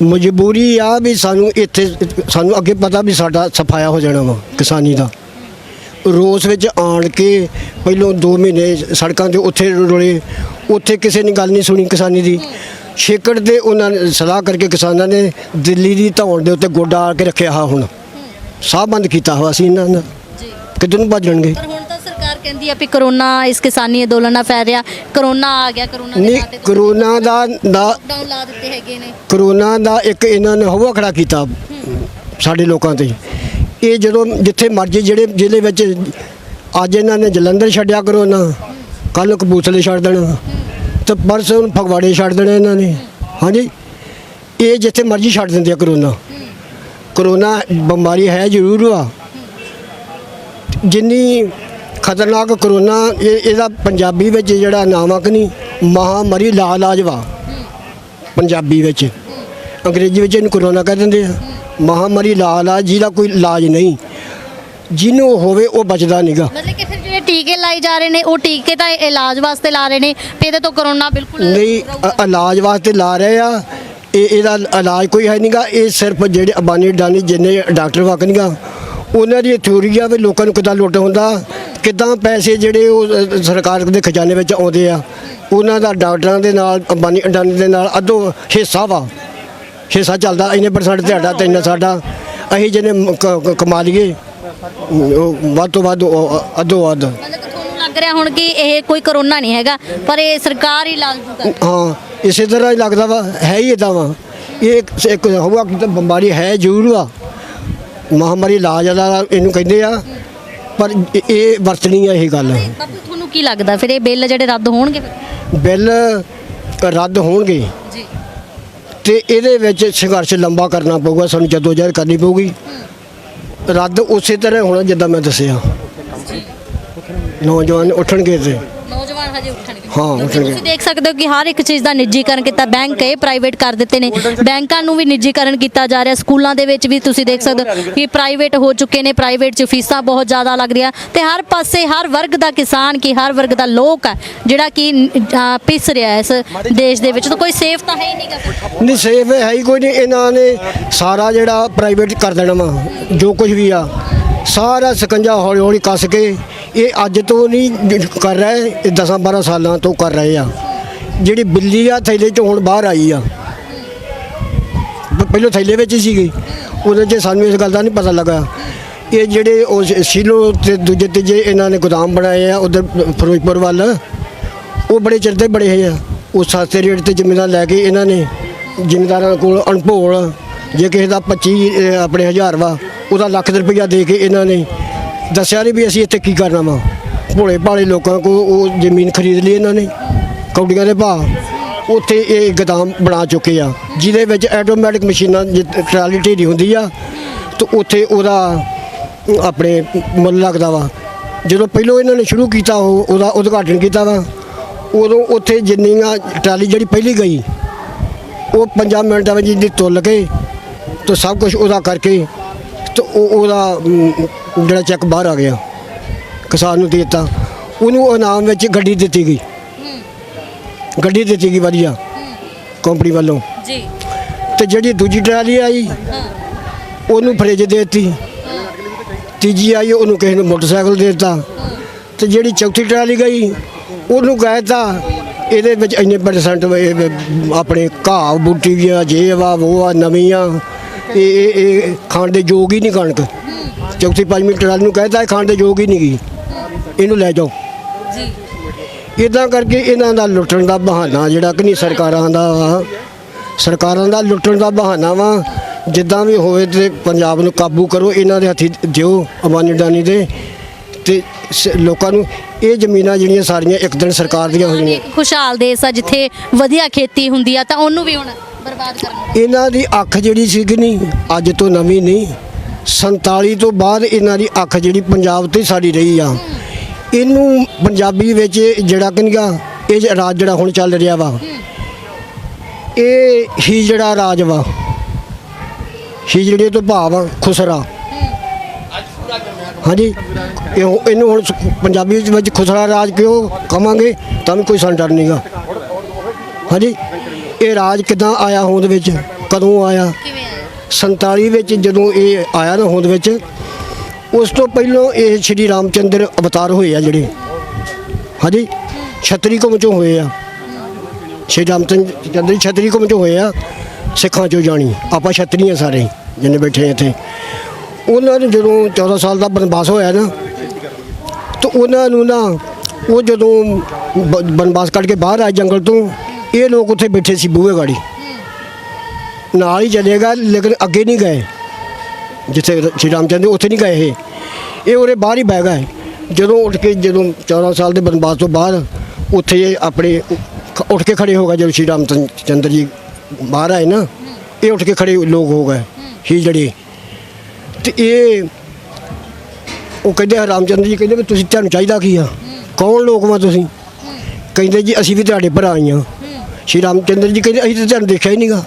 ਮਜਬੂਰੀ ਆ ਵੀ ਸਾਨੂੰ ਇੱਥੇ ਸਾਨੂੰ ਅੱਗੇ ਪਤਾ ਵੀ ਸਾਡਾ ਸਫਾਇਆ ਹੋ ਜਾਣਾ ਵਾ ਕਿਸਾਨੀ ਦਾ। ਰੋਸ ਵਿੱਚ ਆਣ ਕੇ ਪਹਿਲੋਂ 2 ਮਹੀਨੇ ਸੜਕਾਂ 'ਤੇ ਉੱਥੇ ਰੁਲੇ, ਉੱਥੇ ਕਿਸੇ ਨੇ ਗੱਲ ਨਹੀਂ ਸੁਣੀ ਕਿਸਾਨੀ ਦੀ। ਛੇਕੜ ਤੇ ਉਹਨਾਂ ਨੇ ਸਲਾਹ ਕਰਕੇ ਕਿਸਾਨਾਂ ਨੇ ਦਿੱਲੀ ਦੀ ਧੌਣ ਦੇ ਉੱਤੇ ਗੋਡਾ ਆ ਕੇ ਰੱਖਿਆ। ਹੁਣ ਸਾਹ ਬੰਦ ਕੀਤਾ ਹੋਇਆ ਸੀ ਇਹਨਾਂ ਨੇ, ਕਿੱਧਰ ਨੂੰ ਭੱਜਣਗੇ। ਪਰ ਹੁਣ ਤਾਂ ਸਰਕਾਰ ਕਹਿੰਦੀ ਆ ਵੀ ਕਰੋਨਾ ਇਸ ਕਿਸਾਨੀ ਅੰਦੋਲਨ ਨਾਲ ਫੈਲ ਰਿਹਾ, ਕਰੋਨਾ ਆ ਗਿਆ, ਕਰੋਨਾ ਦੇ ਨਹੀਂ, ਨਾਂ ਤੇ ਕਰੋਨਾ ਦਾ ਲਾਕਡਾਊਨ ਲਾ ਦਿੱਤੇ ਹੈਗੇ ਨੇ। ਕਰੋਨਾ ਦਾ ਇੱਕ ਇਹਨਾਂ ਨੇ ਹਵਾ ਖੜਾ ਕੀਤਾ ਸਾਡੇ ਲੋਕਾਂ ਤੇ। ਇਹ ਜਦੋਂ ਜਿੱਥੇ ਮਰਜ਼ੀ ਜਿਹੜੇ ਜ਼ਿਲ੍ਹੇ ਵਿੱਚ ਅੱਜ ਇਹਨਾਂ ਨੇ ਜਲੰਧਰ ਛੱਡਿਆ ਕਰੋਨਾ, ਕੱਲ੍ਹ ਕਪੂਰਥਲੇ ਛੱਡ ਦੇਣਾ ਤੇ ਪਰਸੋਂ ਫਗਵਾੜੇ ਛੱਡ ਦੇਣਾ ਇਹਨਾਂ ਨੇ। ਹਾਂਜੀ, ਇਹ ਜਿੱਥੇ ਮਰਜ਼ੀ ਛੱਡ ਦਿੰਦੇ ਆ ਕਰੋਨਾ। ਕਰੋਨਾ ਬਿਮਾਰੀ ਹੈ ਜ਼ਰੂਰ ਆ, ਜਿੰਨੀ ਖਤਰਨਾਕ ਕਰੋਨਾ ਇਹਦਾ ਪੰਜਾਬੀ ਵਿੱਚ ਜਿਹੜਾ ਨਾਮ ਆ ਕਿ ਨਹੀਂ, ਮਹਾਮਾਰੀ ਲਾ ਇਲਾਜ ਵਾ ਪੰਜਾਬੀ ਵਿੱਚ। ਅੰਗਰੇਜ਼ੀ ਵਿੱਚ ਇਹਨੂੰ ਕਰੋਨਾ ਕਹਿ ਦਿੰਦੇ ਆ। ਮਹਾਮਾਰੀ ਲਾ ਇਲਾਜ, ਜਿਹਦਾ ਕੋਈ ਇਲਾਜ ਨਹੀਂ, ਜਿਹਨੂੰ ਹੋਵੇ ਉਹ ਬਚਦਾ ਨਹੀਂਗਾ। ਮਤਲਬ ਕਿ ਫਿਰ ਜਿਹੜੇ ਟੀਕੇ ਲਾਏ ਜਾ ਰਹੇ ਨੇ ਉਹ ਟੀਕੇ ਤਾਂ ਇਲਾਜ ਵਾਸਤੇ ਲਾ ਰਹੇ ਨੇ, ਤੇ ਇਹਦੇ ਤੋਂ ਕਰੋਨਾ ਬਿਲਕੁਲ ਨਹੀਂ, ਇਲਾਜ ਵਾਸਤੇ ਲਾ ਰਹੇ ਆ। ਇਹਦਾ ਇਲਾਜ ਕੋਈ ਹੈ ਨਹੀਂਗਾ। ਇਹ ਸਿਰਫ ਜਿਹੜੇ ਅਬਾਨੀ ਅਡਾਨੀ ਜਿੰਨੇ ਡਾਕਟਰ ਵਕ ਨਹੀਂਗਾ, ਉਹਨਾਂ ਦੀ ਥਿਊਰੀ ਆ ਵੀ ਲੋਕਾਂ ਨੂੰ ਕਿੱਦਾਂ ਲੁੱਟ ਹੁੰਦਾ, ਕਿੱਦਾਂ ਪੈਸੇ ਜਿਹੜੇ ਉਹ ਸਰਕਾਰ ਦੇ ਖਜ਼ਾਨੇ ਵਿੱਚ ਆਉਂਦੇ ਆ। ਉਹਨਾਂ ਦਾ ਡਾਕਟਰਾਂ ਦੇ ਨਾਲ, ਅਬਾਨੀ ਅਡਾਨੀ ਦੇ ਨਾਲ ਅੱਧੋ ਹਿੱਸਾ ਵਾ, ਹਿੱਸਾ ਚੱਲਦਾ। ਇੰਨੇ % ਤੁਹਾਡਾ ਤੇ ਇੰਨਾ ਸਾਡਾ, ਅਸੀਂ ਜਿਹਨੇ ਕਮਾ ਲਈਏ ਵੱਧ ਤੋਂ ਵੱਧ ਅੱਧੋ ਅੱਧ। ਮਤਲਬ ਕਿ ਤੁਹਾਨੂੰ ਲੱਗ ਰਿਹਾ ਹੁਣ ਕਿ ਇਹ ਕੋਈ ਕਰੋਨਾ ਨਹੀਂ ਹੈਗਾ, ਪਰ ਇਹ ਸਰਕਾਰ ਹੀ ਲਾਗੂ ਕਰ। ਹਾਂ, ਇਸੇ ਤਰ੍ਹਾਂ ਹੀ ਲੱਗਦਾ ਵਾ, ਹੈ ਹੀ ਇੱਦਾਂ ਵਾ। ਇਹ ਇੱਕ ਹਵਾ ਕਿ ਬਿਮਾਰੀ ਹੈ ਜ਼ਰੂਰ ਆ, ਮਹਾਮਾਰੀ ਇਲਾਜ ਵਾਲਾ ਇਹਨੂੰ ਕਹਿੰਦੇ ਆ, ਪਰ ਇਹ ਵਰਤਣੀ ਆ ਇਹ ਗੱਲ। ਬਾਪੂ ਤੁਹਾਨੂੰ ਕੀ ਲੱਗਦਾ ਫਿਰ ਇਹ ਬਿੱਲ ਜਿਹੜੇ ਰੱਦ ਹੋਣਗੇ? ਬਿੱਲ ਰੱਦ ਹੋਣਗੇ ਜੀ, ਤੇ ਇਹਦੇ ਵਿੱਚ ਸੰਘਰਸ਼ ਲੰਬਾ ਕਰਨਾ ਪਊਗਾ, ਸਾਨੂੰ ਜਦੋਜਹਿਦ ਕਰਨੀ ਪਊਗੀ। ਰੱਦ ਉਸੇ ਤਰ੍ਹਾਂ ਹੋਣਾ ਜਿੱਦਾਂ ਮੈਂ ਦੱਸਿਆ। ਨੌਜਵਾਨ ਉੱਠਣਗੇ ਤੇ ਨੌਜਵਾਨ ਹਜੇ ਉੱਠਣਗੇ। ਹਾਂ, ਉੱਠਣਗੇ। ਤੁਸੀਂ ਦੇਖ ਸਕਦੇ ਹੋ ਕਿ ਹਰ ਇੱਕ ਚੀਜ਼ ਦਾ ਨਿੱਜੀਕਰਨ ਕੀਤਾ, ਬੈਂਕ ਇਹ ਪ੍ਰਾਈਵੇਟ ਕਰ ਦਿੱਤੇ ਨੇ, ਬੈਂਕਾਂ ਨੂੰ ਵੀ ਨਿੱਜੀਕਰਨ ਕੀਤਾ ਜਾ ਰਿਹਾ। ਸਕੂਲਾਂ ਦੇ ਵਿੱਚ ਵੀ ਤੁਸੀਂ ਦੇਖ ਸਕਦੇ ਹੋ ਕਿ ਪ੍ਰਾਈਵੇਟ ਹੋ ਚੁੱਕੇ ਨੇ, ਪ੍ਰਾਈਵੇਟ 'ਚ ਫੀਸਾਂ ਬਹੁਤ ਜ਼ਿਆਦਾ ਲੱਗ ਰਹੀਆਂ, ਤੇ ਹਰ ਪਾਸੇ ਹਰ ਵਰਗ ਦਾ ਕਿਸਾਨ ਕੀ ਹਰ ਵਰਗ ਦਾ ਲੋਕ ਹੈ ਜਿਹੜਾ ਕਿ ਪਿਸ ਰਿਹਾ ਇਸ ਦੇਸ਼ ਦੇ ਵਿੱਚ। ਤਾਂ ਕੋਈ ਸੇਫ ਤਾਂ ਹੈ ਹੀ ਨਹੀਂਗਾ। ਨਹੀਂ, ਸੇਫ ਹੈ ਹੀ ਕੋਈ ਨਹੀਂ। ਇਹਨਾਂ ਨੇ ਸਾਰਾ ਜਿਹੜਾ ਪ੍ਰਾਈਵੇਟ ਕਰ ਦੇਣਾ ਵਾ, ਜੋ ਕੁਝ ਵੀ ਆ ਸਾਰਾ ਸਕੰਜਾ ਹੌਲੀ ਹੌਲੀ ਕੱਸ ਕੇ। ਇਹ ਅੱਜ ਤੋਂ ਨਹੀਂ ਕਰ ਰਹੇ, ਇਹ 10-12 ਸਾਲਾਂ ਤੋਂ ਕਰ ਰਹੇ ਆ। ਜਿਹੜੀ ਬਿੱਲੀ ਆ ਥੈਲੇ 'ਚੋਂ ਹੁਣ ਬਾਹਰ ਆਈ ਆ, ਪਹਿਲਾਂ ਥੈਲੇ ਵਿੱਚ ਸੀਗੀ, ਉਹਦੇ 'ਚ ਸਾਨੂੰ ਇਸ ਗੱਲ ਦਾ ਨਹੀਂ ਪਤਾ ਲੱਗਾ। ਇਹ ਜਿਹੜੇ ਉਹ ਸ਼ੀਲੋ ਤੇ ਦੂਜੇ ਤੀਜੇ ਇਹਨਾਂ ਨੇ ਗੋਦਾਮ ਬਣਾਏ ਆ ਉਧਰ ਫਿਰੋਜ਼ਪੁਰ ਵੱਲ, ਉਹ ਬੜੇ ਚਿਰ ਦੇ ਬੜੇ ਹੈ ਆ। ਉਹ ਸਸਤੇ ਰੇਟ 'ਤੇ ਜ਼ਿਮੀਂਦਾਰ ਲੈ ਕੇ ਇਹਨਾਂ ਨੇ ਜ਼ਿਮੀਂਦਾਰਾਂ ਕੋਲ ਅਣਭੋਲ, ਜੇ ਕਿਸੇ ਦਾ 25 ਆਪਣੇ 1000 ਵਾ, ਉਹਦਾ ਲੱਖ ਰੁਪਈਆ ਦੇ ਕੇ ਇਹਨਾਂ ਨੇ ਦੱਸਿਆ ਨਹੀਂ ਵੀ ਅਸੀਂ ਇੱਥੇ ਕੀ ਕਰਨਾ ਵਾ। ਭੋਲੇ ਭਾਲੇ ਲੋਕਾਂ ਕੋਲ ਉਹ ਜ਼ਮੀਨ ਖਰੀਦ ਲਈ ਇਹਨਾਂ ਨੇ ਕੌਡੀਆਂ ਦੇ ਭਾਅ। ਉੱਥੇ ਇਹ ਗੋਦਾਮ ਬਣਾ ਚੁੱਕੇ ਆ, ਜਿਹਦੇ ਵਿੱਚ ਆਟੋਮੈਟਿਕ ਮਸ਼ੀਨਾਂ ਟਰਾਲੀ ਢੇਰੀ ਹੁੰਦੀ ਆ, ਤੇ ਉੱਥੇ ਉਹਦਾ ਆਪਣੇ ਮੁੱਲ ਲੱਗਦਾ ਵਾ। ਜਦੋਂ ਪਹਿਲੋਂ ਇਹਨਾਂ ਨੇ ਸ਼ੁਰੂ ਕੀਤਾ ਉਹਦਾ ਉਦਘਾਟਨ ਕੀਤਾ ਵਾ, ਉਦੋਂ ਉੱਥੇ ਜਿੰਨੀਆਂ ਟਰਾਲੀ ਜਿਹੜੀ ਪਹਿਲੀ ਗਈ ਉਹ 5 ਮਿੰਟਾਂ ਵਿੱਚ ਜਿਹਦੀ ਤੁੱਲ ਕੇ ਤੇ ਸਭ ਕੁਝ ਉਹਦਾ ਕਰਕੇ ਤੇ ਉਹਦਾ ਜਿਹੜਾ ਚੈੱਕ ਬਾਹਰ ਆ ਗਿਆ, ਕਿਸਾਨ ਨੂੰ ਦੇ ਦਿੱਤਾ। ਉਹਨੂੰ ਇਨਾਮ ਵਿੱਚ ਗੱਡੀ ਦਿੱਤੀ ਗਈ, ਗੱਡੀ ਦਿੱਤੀ ਗਈ ਵਧੀਆ ਕੰਪਨੀ ਵੱਲੋਂ ਜੀ। ਤੇ ਜਿਹੜੀ ਦੂਜੀ ਟਰਾਲੀ ਆਈ ਉਹਨੂੰ ਫਰਿੱਜ ਦੇ ਦਿੱਤੀ, ਤੀਜੀ ਆਈ ਉਹਨੂੰ ਕਿਸੇ ਨੂੰ ਮੋਟਰਸਾਈਕਲ ਦੇ ਦਿੱਤਾ, ਤੇ ਜਿਹੜੀ ਚੌਥੀ ਟਰਾਲੀ ਗਈ ਉਹਨੂੰ ਕਹਿ ਦਿੱਤਾ ਇਹਦੇ ਵਿੱਚ ਇੰਨੇ % ਆਪਣੇ ਘਾਹ ਬੂਟੀ ਆ, ਜੇ ਵਾ ਉਹ ਆ ਨਵੀਆਂ, ਇਹ ਖਾਣ ਦੇ ਯੋਗ ਹੀ ਨਹੀਂ ਕਣਕ। ਚੌਥੀ ਪੰਜਵੀਂ ਟਰਾਲੀ ਨੂੰ ਕਹਿਤਾ ਖਾਣ ਦੇ ਯੋਗ ਹੀ ਨਹੀਂ ਗਈ, ਇਹਨੂੰ ਲੈ ਜਾਓ ਜੀ। ਇੱਦਾਂ ਕਰਕੇ ਇਹਨਾਂ ਦਾ ਲੁੱਟਣ ਦਾ ਬਹਾਨਾ ਜਿਹੜਾ ਕਿ ਨਹੀਂ ਸਰਕਾਰਾਂ ਦਾ ਲੁੱਟਣ ਦਾ ਬਹਾਨਾ ਵਾ। ਜਿੱਦਾਂ ਵੀ ਹੋਵੇ ਤੇ ਪੰਜਾਬ ਨੂੰ ਕਾਬੂ ਕਰੋ, ਇਹਨਾਂ ਦੇ ਹੱਥੀ ਦਿਓ ਅਬਾਨੀ ਅਡਾਨੀ ਦੇ, ਤੇ ਲੋਕਾਂ ਨੂੰ ਇਹ ਜ਼ਮੀਨਾਂ ਜਿਹੜੀਆਂ ਸਾਰੀਆਂ ਇੱਕ ਦਿਨ ਸਰਕਾਰ ਦੀਆਂ ਹੋ ਜਾਣੀਆਂ। ਖੁਸ਼ਹਾਲ ਦੇਸ਼ ਆ ਜਿੱਥੇ ਵਧੀਆ ਖੇਤੀ ਹੁੰਦੀ ਆ, ਤਾਂ ਉਹਨੂੰ ਵੀ ਹੁਣ ਬਰਬਾਦ ਕਰਨਾ। ਇਹਨਾਂ ਦੀ ਅੱਖ ਜਿਹੜੀ ਸੀ ਕਿ ਨਹੀਂ ਅੱਜ ਤੋਂ ਨਵੀਂ ਨਹੀਂ, 47 ਤੋਂ ਬਾਅਦ ਇਹਨਾਂ ਦੀ ਅੱਖ ਜਿਹੜੀ ਪੰਜਾਬ ਤੇ ਸਾਡੀ ਰਹੀ ਆ। ਇਹਨੂੰ ਪੰਜਾਬੀ ਵਿੱਚ ਜਿਹੜਾ ਕਹਿੰਦਾ ਇਹ ਰਾਜ ਜਿਹੜਾ ਹੁਣ ਚੱਲ ਰਿਹਾ ਵਾ, ਇਹ ਹੀ ਜਿਹੜਾ ਰਾਜ ਵਾ, ਹੀ ਜਿਹੜੇ ਤੋਂ ਭਾਵ ਖੁਸਰਾ। ਹਾਂਜੀ, ਇਹਨੂੰ ਹੁਣ ਪੰਜਾਬੀ ਵਿੱਚ ਖੁਸਰਾ ਰਾਜ ਕਿਉਂ ਕਹਾਂਗੇ ਤਾਂ ਵੀ ਕੋਈ ਸਾਨੂੰ ਡਰ ਨਹੀਂਗਾ। ਹਾਂਜੀ, ਇਹ ਰਾਜ ਕਿੱਦਾਂ ਆਇਆ ਹੋਂਦ ਵਿੱਚ, ਕਦੋਂ ਆਇਆ ਕਿਵੇਂ ਆਇਆ 47 ਵਿੱਚ ਜਦੋਂ ਇਹ ਆਇਆ ਨਾ ਹੋਂਦ ਵਿੱਚ, ਉਸ ਤੋਂ ਪਹਿਲਾਂ ਇਹ ਸ਼੍ਰੀ ਰਾਮਚੰਦਰ ਅਵਤਾਰ ਹੋਏ ਆ ਜਿਹੜੇ, ਹਾਂਜੀ ਛਤਰੀ ਕੌਮ ਚੋਂ ਹੋਏ ਆ। ਸ਼੍ਰੀ ਰਾਮਚੰਦਰ ਛਤਰੀ ਕੌਮ ਚੋਂ ਹੋਏ ਆ, ਸਿੱਖਾਂ ਚੋਂ ਜਾਣੀ, ਆਪਾਂ ਛਤਰੀ ਆ ਸਾਰੇ ਜਿੰਨੇ ਬੈਠੇ ਇੱਥੇ। ਉਹਨਾਂ ਨੂੰ ਜਦੋਂ 14 ਸਾਲ ਦਾ ਬਨਵਾਸ ਹੋਇਆ ਨਾ, ਤਾਂ ਉਹਨਾਂ ਨੂੰ ਨਾ ਉਹ ਜਦੋਂ ਬਨਵਾਸ ਕੱਢ ਕੇ ਬਾਹਰ ਆਏ ਜੰਗਲ ਤੋਂ, ਇਹ ਲੋਕ ਉੱਥੇ ਬੈਠੇ ਸੀ ਬੂਹੇ ਗਾੜੀ, ਨਾਲ ਹੀ ਚਲੇਗਾ ਲੇਕਿਨ ਅੱਗੇ ਨਹੀਂ ਗਏ, ਜਿੱਥੇ ਸ਼੍ਰੀ ਰਾਮਚੰਦਰ ਉੱਥੇ ਨਹੀਂ ਗਏ ਇਹ ਉਰੇ ਬਾਹਰ ਹੀ ਬਹਿ ਗਏ। ਜਦੋਂ ਉੱਠ ਕੇ ਜਦੋਂ 14 ਸਾਲ ਦੇ ਬਨਵਾਸ ਤੋਂ ਬਾਅਦ ਉੱਥੇ ਇਹ ਆਪਣੇ ਉੱਠ ਕੇ ਖੜੇ ਹੋ ਗਏ, ਜਦੋਂ ਸ਼੍ਰੀ ਰਾਮਚੰਦਰ ਜੀ ਬਾਹਰ ਆਏ ਨਾ, ਇਹ ਉੱਠ ਕੇ ਖੜੇ ਲੋਕ ਹੋ ਗਏ ਹੀ ਜਿਹੜੇ। ਤੇ ਇਹ ਉਹ ਕਹਿੰਦੇ ਰਾਮਚੰਦਰ ਜੀ ਕਹਿੰਦੇ ਵੀ ਤੁਸੀਂ, ਤੁਹਾਨੂੰ ਚਾਹੀਦਾ ਕੀ ਆ, ਕੌਣ ਲੋਕ ਵਾ ਤੁਸੀਂ? ਕਹਿੰਦੇ ਜੀ ਅਸੀਂ ਵੀ ਤੁਹਾਡੇ ਭਰਾ ਹੀ ਹਾਂ। ਸ਼੍ਰੀ ਰਾਮਚੰਦਰ ਜੀ ਕਹਿੰਦੇ ਅਸੀਂ ਤਾਂ ਤੁਹਾਨੂੰ ਦੇਖਿਆ ਹੀ ਨਹੀਂਗਾ,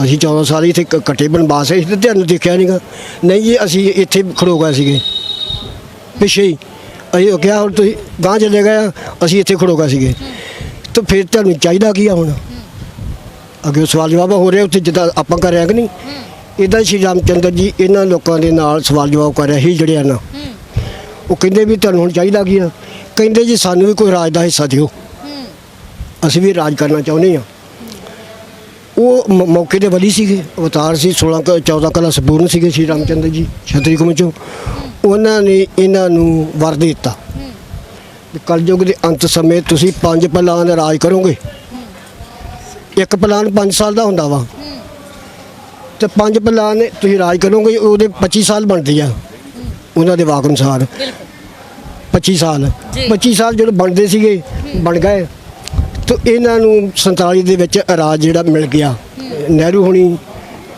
ਅਸੀਂ 14 ਸਾਲ ਇੱਥੇ ਕੱਟੇ ਬਨਵਾਸ, ਅਸੀਂ ਤਾਂ ਤੁਹਾਨੂੰ ਦੇਖਿਆ ਨਹੀਂਗਾ। ਨਹੀਂ ਜੀ ਅਸੀਂ ਇੱਥੇ ਖੜੋ ਗਏ ਸੀਗੇ ਪਿੱਛੇ ਹੀ, ਅਸੀਂ ਕਿਹਾ ਹੁਣ ਤੁਸੀਂ ਗਾਂਹ ਚਲੇ ਗਏ ਆ, ਅਸੀਂ ਇੱਥੇ ਖੜੋ ਗਏ ਸੀਗੇ, ਤਾਂ ਫਿਰ ਤੁਹਾਨੂੰ ਚਾਹੀਦਾ ਕੀ ਆ ਹੁਣ? ਅੱਗੇ ਸਵਾਲ ਜਵਾਬ ਹੋ ਰਿਹਾ ਉੱਥੇ, ਜਿੱਦਾਂ ਆਪਾਂ ਕਰ ਰਹੇ ਕਿ ਨਹੀਂ, ਇੱਦਾਂ ਸ਼੍ਰੀ ਰਾਮਚੰਦਰ ਜੀ ਇਹਨਾਂ ਲੋਕਾਂ ਦੇ ਨਾਲ ਸਵਾਲ ਜਵਾਬ ਕਰ ਰਿਹਾ ਸੀ ਜਿਹੜੇ ਆ ਨਾ। ਉਹ ਕਹਿੰਦੇ ਵੀ ਤੁਹਾਨੂੰ ਹੁਣ ਚਾਹੀਦਾ ਕੀ ਆ? ਕਹਿੰਦੇ ਜੀ ਸਾਨੂੰ ਵੀ ਕੋਈ ਰਾਜ ਦਾ ਹਿੱਸਾ ਦਿਓ, ਅਸੀਂ ਵੀ ਰਾਜ ਕਰਨਾ ਚਾਹੁੰਦੇ ਹਾਂ। ਉਹ ਮੌਕੇ ਦੇ ਵਲੀ ਸੀਗੇ, ਅਵਤਾਰ ਸੀ, 14 ਕਲਾ ਸੰਪੂਰਨ ਸੀਗੇ ਸ਼੍ਰੀ ਰਾਮਚੰਦਰ ਜੀ ਛਤਰੀ ਕੌਮ ਚੋਂ। ਉਹਨਾਂ ਨੇ ਇਹਨਾਂ ਨੂੰ ਵਰ ਦੇ ਦਿੱਤਾ, ਕਲਯੁਗ ਦੇ ਅੰਤ ਸਮੇਂ ਤੁਸੀਂ 5 ਪਲਾਨ ਰਾਜ ਕਰੋਗੇ। ਇੱਕ ਪਲਾਨ 5 ਸਾਲ ਦਾ ਹੁੰਦਾ ਵਾ, ਤੇ 5 ਪਲਾਨ ਤੁਸੀਂ ਰਾਜ ਕਰੋਗੇ, ਉਹਦੇ 25 ਸਾਲ ਬਣਦੇ ਆ ਉਹਨਾਂ ਦੇ ਵਾਕ ਅਨੁਸਾਰ। 25 ਸਾਲ ਜਦੋਂ ਬਣਦੇ ਸੀਗੇ ਬਣ ਗਏ, ਤਾਂ ਇਹਨਾਂ ਨੂੰ 47 ਦੇ ਵਿੱਚ ਰਾਜ ਜਿਹੜਾ ਮਿਲ ਗਿਆ। ਨਹਿਰੂ ਹੁਣੀ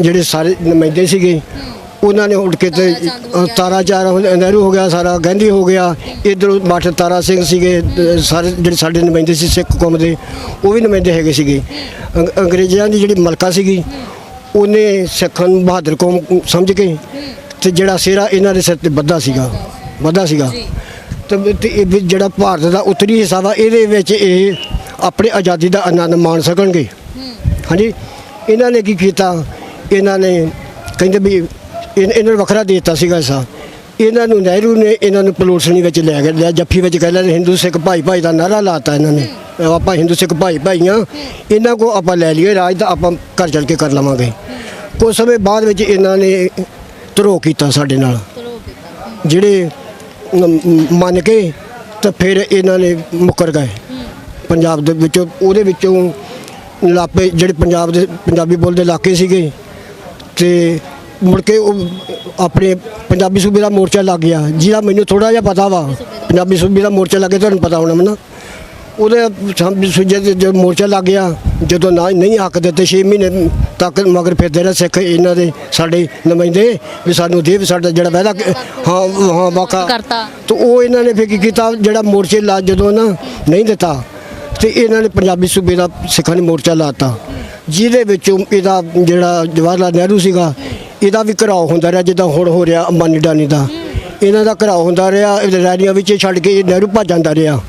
ਜਿਹੜੇ ਸਾਰੇ ਨੁਮਾਇੰਦੇ ਸੀਗੇ, ਉਹਨਾਂ ਨੇ ਉੱਠ ਕੇ ਤੇ ਤਾਰਾ ਨਹਿਰੂ ਹੋ ਗਿਆ, ਸਾਰਾ ਗਾਂਧੀ ਹੋ ਗਿਆ, ਇੱਧਰ ਮੱਠ ਤਾਰਾ ਸਿੰਘ ਸੀਗੇ, ਸਾਰੇ ਜਿਹੜੇ ਸਾਡੇ ਨੁਮਾਇੰਦੇ ਸੀ ਸਿੱਖ ਕੌਮ ਦੇ, ਉਹ ਵੀ ਨੁਮਾਇੰਦੇ ਹੈਗੇ ਸੀਗੇ। ਅੰਗਰੇਜ਼ਾਂ ਦੀ ਜਿਹੜੀ ਮਲਕਾ ਸੀਗੀ, ਉਹਨੇ ਸਿੱਖਾਂ ਨੂੰ ਬਹਾਦਰ ਕੌਮ ਸਮਝ ਕੇ, ਤੇ ਜਿਹੜਾ ਸਿਹਰਾ ਇਹਨਾਂ ਦੇ ਸਿਰ ਤੇ ਵੱਧਾ ਸੀਗਾ ਤੇ ਇਹ ਜਿਹੜਾ ਭਾਰਤ ਦਾ ਉੱਤਰੀ ਹਿੱਸਾ ਵਾ, ਇਹਦੇ ਵਿੱਚ ਇਹ ਆਪਣੀ ਆਜ਼ਾਦੀ ਦਾ ਆਨੰਦ ਮਾਣ ਸਕਣਗੇ। ਹਾਂਜੀ, ਇਹਨਾਂ ਨੇ ਕੀ ਕੀਤਾ, ਇਹਨਾਂ ਨੇ ਕਹਿੰਦੇ ਵੀ ਇਹਨਾਂ ਨੂੰ ਵੱਖਰਾ ਦੇ ਦਿੱਤਾ ਸੀਗਾ ਹਿੱਸਾ। ਇਹਨਾਂ ਨੂੰ ਨਹਿਰੂ ਨੇ ਇਹਨਾਂ ਨੂੰ ਪਲੋਸਣੀ ਵਿੱਚ ਲੈ ਗਿਆ, ਜੱਫੀ ਵਿੱਚ ਕਹਿ ਲੈਂਦੇ ਹਿੰਦੂ ਸਿੱਖ ਭਾਈ ਦਾ ਨਾਰਾ ਲਾਤਾ ਇਹਨਾਂ ਨੇ, ਆਪਾਂ ਹਿੰਦੂ ਸਿੱਖ ਭਾਈ ਹਾਂ, ਇਹਨਾਂ ਕੋ ਆਪਾਂ ਲੈ ਲਈਏ ਰਾਜ ਤਾਂ ਆਪਾਂ ਘਰ ਚੱਲ ਕੇ ਕਰ ਲਵਾਂਗੇ। ਕੁਝ ਸਮੇਂ ਬਾਅਦ ਵਿੱਚ ਇਹਨਾਂ ਨੇ ਧਰੋਹ ਕੀਤਾ ਸਾਡੇ ਨਾਲ, ਜਿਹੜੇ ਮੰਨ ਕੇ ਤਾਂ ਫਿਰ ਇਹਨਾਂ ਨੇ ਮੁੱਕਰ ਗਏ ਪੰਜਾਬ ਦੇ ਵਿੱਚੋਂ। ਉਹਦੇ ਵਿੱਚੋਂ ਲਾਪੇ ਜਿਹੜੇ ਪੰਜਾਬੀ ਬੋਲਦੇ ਇਲਾਕੇ ਸੀਗੇ, ਤੇ ਮੁੜ ਕੇ ਉਹ ਆਪਣੇ ਪੰਜਾਬੀ ਸੂਬੇ ਦਾ ਮੋਰਚਾ ਲੱਗ ਗਿਆ, ਜਿਹਦਾ ਮੈਨੂੰ ਥੋੜ੍ਹਾ ਜਿਹਾ ਪਤਾ ਵਾ। ਪੰਜਾਬੀ ਸੂਬੇ ਦਾ ਮੋਰਚਾ ਲੱਗੇ, ਤੁਹਾਨੂੰ ਪਤਾ ਹੋਣਾ ਮੈਨੂੰ। ਉਹਦੇ ਸੂਜੇ ਤੇ ਜਦੋਂ ਮੋਰਚਾ ਲੱਗ ਗਿਆ, ਜਦੋਂ ਨਹੀਂ ਹੱਕ ਦਿੱਤੇ 6 ਮਹੀਨੇ ਤੱਕ ਮਗਰ ਫਿਰਦੇ ਰਹੇ ਸਿੱਖ ਇਹਨਾਂ ਦੇ, ਸਾਡੇ ਨੁਮਾਇੰਦੇ ਵੀ ਸਾਨੂੰ ਦੇ, ਵੀ ਸਾਡਾ ਜਿਹੜਾ ਵਾਅਦਾ ਹਾਂ ਵਾਕਾ ਕਰਤਾ। ਤਾਂ ਉਹ ਇਹਨਾਂ ਨੇ ਫਿਰ ਕੀ ਕੀਤਾ, ਜਿਹੜਾ ਮੋਰਚੇ ਲਾ ਜਦੋਂ ਨਾ ਨਹੀਂ ਦਿੱਤਾ, ਤੇ ਇਹਨਾਂ ਨੇ ਪੰਜਾਬੀ ਸੂਬੇ ਦਾ ਸਿੱਖਾਂ ਨੇ ਮੋਰਚਾ ਲਾਤਾ, ਜਿਹਦੇ ਵਿੱਚੋਂ ਇਹਦਾ ਜਿਹੜਾ ਜਵਾਹਰ ਲਾਲ ਨਹਿਰੂ ਸੀਗਾ, ਇਹਦਾ ਵੀ ਘਰਾਓ ਹੁੰਦਾ ਰਿਹਾ, ਜਿੱਦਾਂ ਹੁਣ ਹੋ ਰਿਹਾ ਅੰਬਾਨੀ ਅਡਾਨੀ ਦਾ। ਇਹਨਾਂ ਦਾ ਘਰਾਓ ਹੁੰਦਾ ਰਿਹਾ, ਰੈਲੀਆਂ ਵਿੱਚ ਛੱਡ ਕੇ ਨਹਿਰੂ ਭੱਜ ਜਾਂਦਾ ਰਿਹਾ।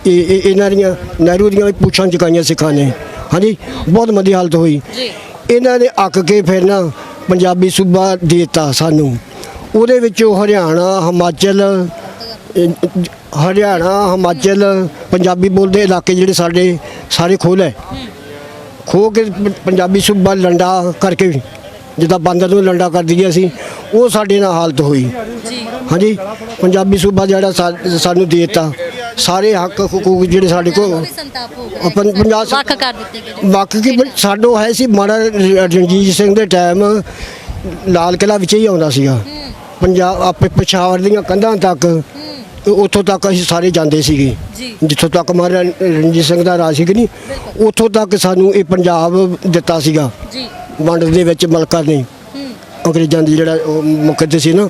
ਇਹਨਾਂ ਦੀਆਂ ਨਹਿਰੂ ਦੀਆਂ ਵੀ ਪੁੱਛਾਂ ਚੁਕਾਈਆਂ ਸਿੱਖਾਂ ਨੇ। ਹਾਂਜੀ, ਬਹੁਤ ਮੰਦੀ ਹਾਲਤ ਹੋਈ। ਇਹਨਾਂ ਨੇ ਅੱਕ ਕੇ ਫਿਰ ਨਾ ਪੰਜਾਬੀ ਸੂਬਾ ਦੇ ਦਿੱਤਾ ਸਾਨੂੰ। ਉਹਦੇ ਵਿੱਚੋਂ ਹਰਿਆਣਾ, ਪੰਜਾਬੀ ਬੋਲਦੇ ਇਲਾਕੇ ਜਿਹੜੇ ਸਾਡੇ ਸਾਰੇ ਖੋਹ ਕੇ ਪੰਜਾਬੀ ਸੂਬਾ ਲੰਡਾ ਕਰਕੇ, ਜਿੱਦਾਂ ਬਾਂਦਰ ਨੂੰ ਲੰਡਾ ਕਰ ਦਈਏ ਅਸੀਂ, ਉਹ ਸਾਡੇ ਨਾਲ ਹਾਲਤ ਹੋਈ। ਹਾਂਜੀ, ਪੰਜਾਬੀ ਸੂਬਾ ਜਿਹੜਾ ਸਾਨੂੰ ਦੇ ਦਿੱਤਾ, ਸਾਰੇ ਹੱਕ ਹਕੂਕ ਜਿਹੜੇ ਸਾਡੇ ਕੋਲ ਵੱਖ ਕਰ ਦਿੱਤੇ ਗਏ। ਵੱਖ ਕੀ ਸਾਡੋ ਹੈ ਸੀ, ਮਾੜਾ ਰਣਜੀਤ ਸਿੰਘ ਦੇ ਟਾਈਮ ਲਾਲ ਕਿਲ੍ਹਾ ਵਿੱਚ ਹੀ ਆਉਂਦਾ ਸੀਗਾ, ਪੰਜਾਬ ਆਪਣੇ ਪੇਸ਼ਾਵਰ ਦੀਆਂ ਕੰਧਾਂ ਤੱਕ, ਉੱਥੋਂ ਤੱਕ ਅਸੀਂ ਸਾਰੇ ਜਾਂਦੇ ਸੀਗੇ, ਜਿੱਥੋਂ ਤੱਕ ਮਹਾਰਾਜਾ ਰਣਜੀਤ ਸਿੰਘ ਦਾ ਰਾਜ ਸੀ ਕਿ ਨਹੀਂ, ਉੱਥੋਂ ਤੱਕ ਸਾਨੂੰ ਇਹ ਪੰਜਾਬ ਦਿੱਤਾ ਸੀਗਾ ਵੰਡ ਦੇ ਵਿੱਚ। ਮਲਕਾ ਨੇ ਅੰਗਰੇਜ਼ਾਂ ਦੀ ਜਿਹੜਾ ਮੁਕੱਦਸ ਸੀ ਨਾ,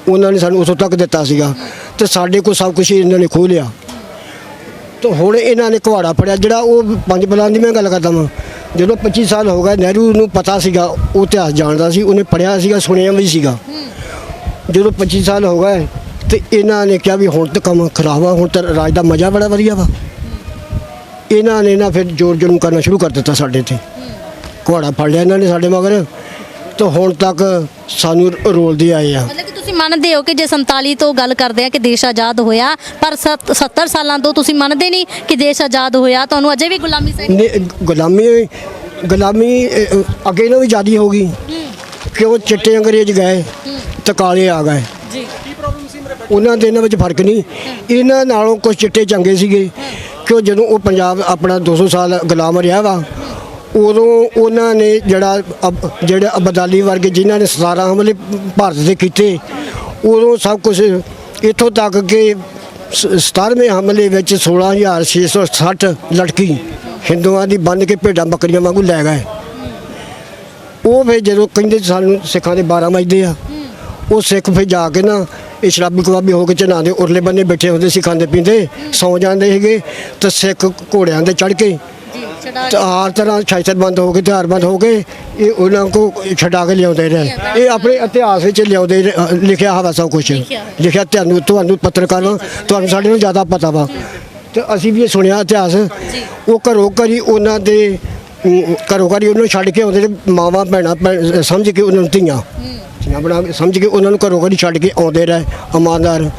ਉਹਨਾਂ ਨੇ ਸਾਨੂੰ ਉੱਥੋਂ ਤੱਕ ਦਿੱਤਾ ਸੀਗਾ, ਤੇ ਸਾਡੇ ਕੋਲ ਸਭ ਕੁਝ ਇਹਨਾਂ ਨੇ ਖੋਹ ਲਿਆ। ਤਾਂ ਹੁਣ ਇਹਨਾਂ ਨੇ ਘਵਾੜਾ ਫੜਿਆ, ਜਿਹੜਾ ਉਹ 5 ਪਲਾਨ ਦੀ ਮੈਂ ਗੱਲ ਕਰਦਾ ਵਾਂ। ਜਦੋਂ 25 ਸਾਲ ਹੋ ਗਏ, ਨਹਿਰੂ ਨੂੰ ਪਤਾ ਸੀਗਾ, ਉਹ ਇਤਿਹਾਸ ਜਾਣਦਾ ਸੀ, ਉਹਨੇ ਪੜ੍ਹਿਆ ਸੀਗਾ, ਸੁਣਿਆ ਵੀ ਸੀਗਾ। ਜਦੋਂ 25 ਸਾਲ ਹੋ ਗਏ, ਤੇ ਇਹਨਾਂ ਨੇ ਕਿਹਾ ਵੀ ਹੁਣ ਤਾਂ ਕੰਮ ਖਰਾਬ ਆ, ਹੁਣ ਤਾਂ ਰਾਜ ਦਾ ਮਜ਼ਾ ਬੜਾ ਵਧੀਆ ਵਾ। ਇਹਨਾਂ ਨੇ ਨਾ ਫਿਰ ਜ਼ੋਰ ਜ਼ੁਲਮ ਕਰਨਾ ਸ਼ੁਰੂ ਕਰ ਦਿੱਤਾ ਸਾਡੇ 'ਤੇ। ਘੋੜਾ ਫੜ ਲਿਆ ਇਹਨਾਂ ਨੇ ਸਾਡੇ ਮਗਰ, ਤੇ ਹੁਣ ਤੱਕ ਸਾਨੂੰ ਰੋਲਦੇ ਆਏ ਆ। ਮਤਲਬ ਕਿ ਤੁਸੀਂ ਮੰਨਦੇ ਹੋ ਕਿ ਜੇ 47 ਤੋਂ ਗੱਲ ਕਰਦੇ ਆ ਕਿ ਦੇਸ਼ ਆਜ਼ਾਦ ਹੋਇਆ, ਪਰ 70 ਸਾਲਾਂ ਤੋਂ ਤੁਸੀਂ ਮੰਨਦੇ ਨਹੀਂ ਕਿ ਦੇਸ਼ ਆਜ਼ਾਦ ਹੋਇਆ, ਤੁਹਾਨੂੰ ਅਜੇ ਵੀ ਗੁਲਾਮੀ ਸਹੀ? ਗੁਲਾਮੀ ਅੱਗੇ ਨਾਲੋਂ ਵੀ ਜ਼ਿਆਦਾ ਹੋ ਗਈ, ਕਿਉਂ ਚਿੱਟੇ ਅੰਗਰੇਜ਼ ਗਏ ਤੇ ਕਾਲੇ ਆ ਗਏ ਜੀ। ਉਹਨਾਂ ਦੇ ਇਹਨਾਂ ਵਿੱਚ ਫਰਕ ਨਹੀਂ, ਇਹਨਾਂ ਨਾਲੋਂ ਕੁਝ ਚਿੱਟੇ ਚੰਗੇ ਸੀਗੇ, ਕਿਉਂ ਜਦੋਂ ਉਹ ਪੰਜਾਬ ਆਪਣਾ 200 ਸਾਲ ਗੁਲਾਮ ਰਿਹਾ ਵਾ, ਉਦੋਂ ਉਹਨਾਂ ਨੇ ਜਿਹੜੇ ਅਬਦਾਲੀ ਵਰਗੇ ਜਿਨ੍ਹਾਂ ਨੇ 17 ਹਮਲੇ ਭਾਰਤ ਦੇ ਕੀਤੇ, ਉਦੋਂ ਸਭ ਕੁਝ ਇੱਥੋਂ ਤੱਕ ਕਿ 17ਵੇਂ ਹਮਲੇ ਵਿੱਚ 16,660 ਲੜਕੀ ਹਿੰਦੂਆਂ ਦੀ ਬੰਨ੍ਹ ਕੇ ਭੇਡਾਂ ਬੱਕਰੀਆਂ ਵਾਂਗੂ ਲੈ ਗਏ। ਉਹ ਫਿਰ ਜਦੋਂ ਕਹਿੰਦੇ ਸਾਨੂੰ ਸਿੱਖਾਂ ਦੇ 12 ਵੱਜਦੇ ਆ, ਉਹ ਸਿੱਖ ਫਿਰ ਜਾ ਕੇ ਨਾ ਇਹ ਸ਼ਰਾਬੀ ਕਬਾਬੀ ਹੋ ਕੇ ਚਨਾਉਂਦੇ ਉਰਲੇ ਬੰਨੇ ਬੈਠੇ ਹੁੰਦੇ ਸੀ, ਖਾਂਦੇ ਪੀਂਦੇ ਸੌਂ ਜਾਂਦੇ ਸੀਗੇ, ਤੇ ਸਿੱਖ ਘੋੜਿਆਂ 'ਤੇ ਚੜ੍ਹ ਕੇ ਤੇ ਹਰ ਤਰ੍ਹਾਂ ਛਾਇਸਰ ਬੰਦ ਹੋ ਕੇ ਤਿਉਹਾਰ ਬੰਦ ਹੋ ਗਏ, ਇਹ ਉਹਨਾਂ ਕੋ ਛਡਾ ਕੇ ਲਿਆਉਂਦੇ ਰਹੇ। ਇਹ ਆਪਣੇ ਇਤਿਹਾਸ ਵਿੱਚ ਲਿਆਉਂਦੇ ਲਿਖਿਆ ਹੋਇਆ ਸਭ ਕੁਝ ਲਿਖਿਆ। ਤੁਹਾਨੂੰ ਪੱਤਰਕਾਰ ਤੁਹਾਨੂੰ ਸਾਡੇ ਨੂੰ ਜ਼ਿਆਦਾ ਪਤਾ ਵਾ, ਤੇ ਅਸੀਂ ਵੀ ਇਹ ਸੁਣਿਆ ਇਤਿਹਾਸ। ਉਹ ਘਰੋਂ ਘਰੀ ਉਹਨਾਂ ਦੇ ਉਹਨਾਂ ਨੂੰ ਛੱਡ ਕੇ ਆਉਂਦੇ, ਮਾਵਾਂ ਭੈਣਾਂ ਸਮਝ ਕੇ ਉਹਨਾਂ ਨੂੰ ਧੀਆਂ ਬਣਾ ਕੇ ਸਮਝ ਕੇ ਉਹਨਾਂ ਨੂੰ ਘਰੋਂ ਘਰੀ ਛੱਡ ਕੇ ਆਉਂਦੇ ਰਹੇ ਇਮਾਨਦਾਰ।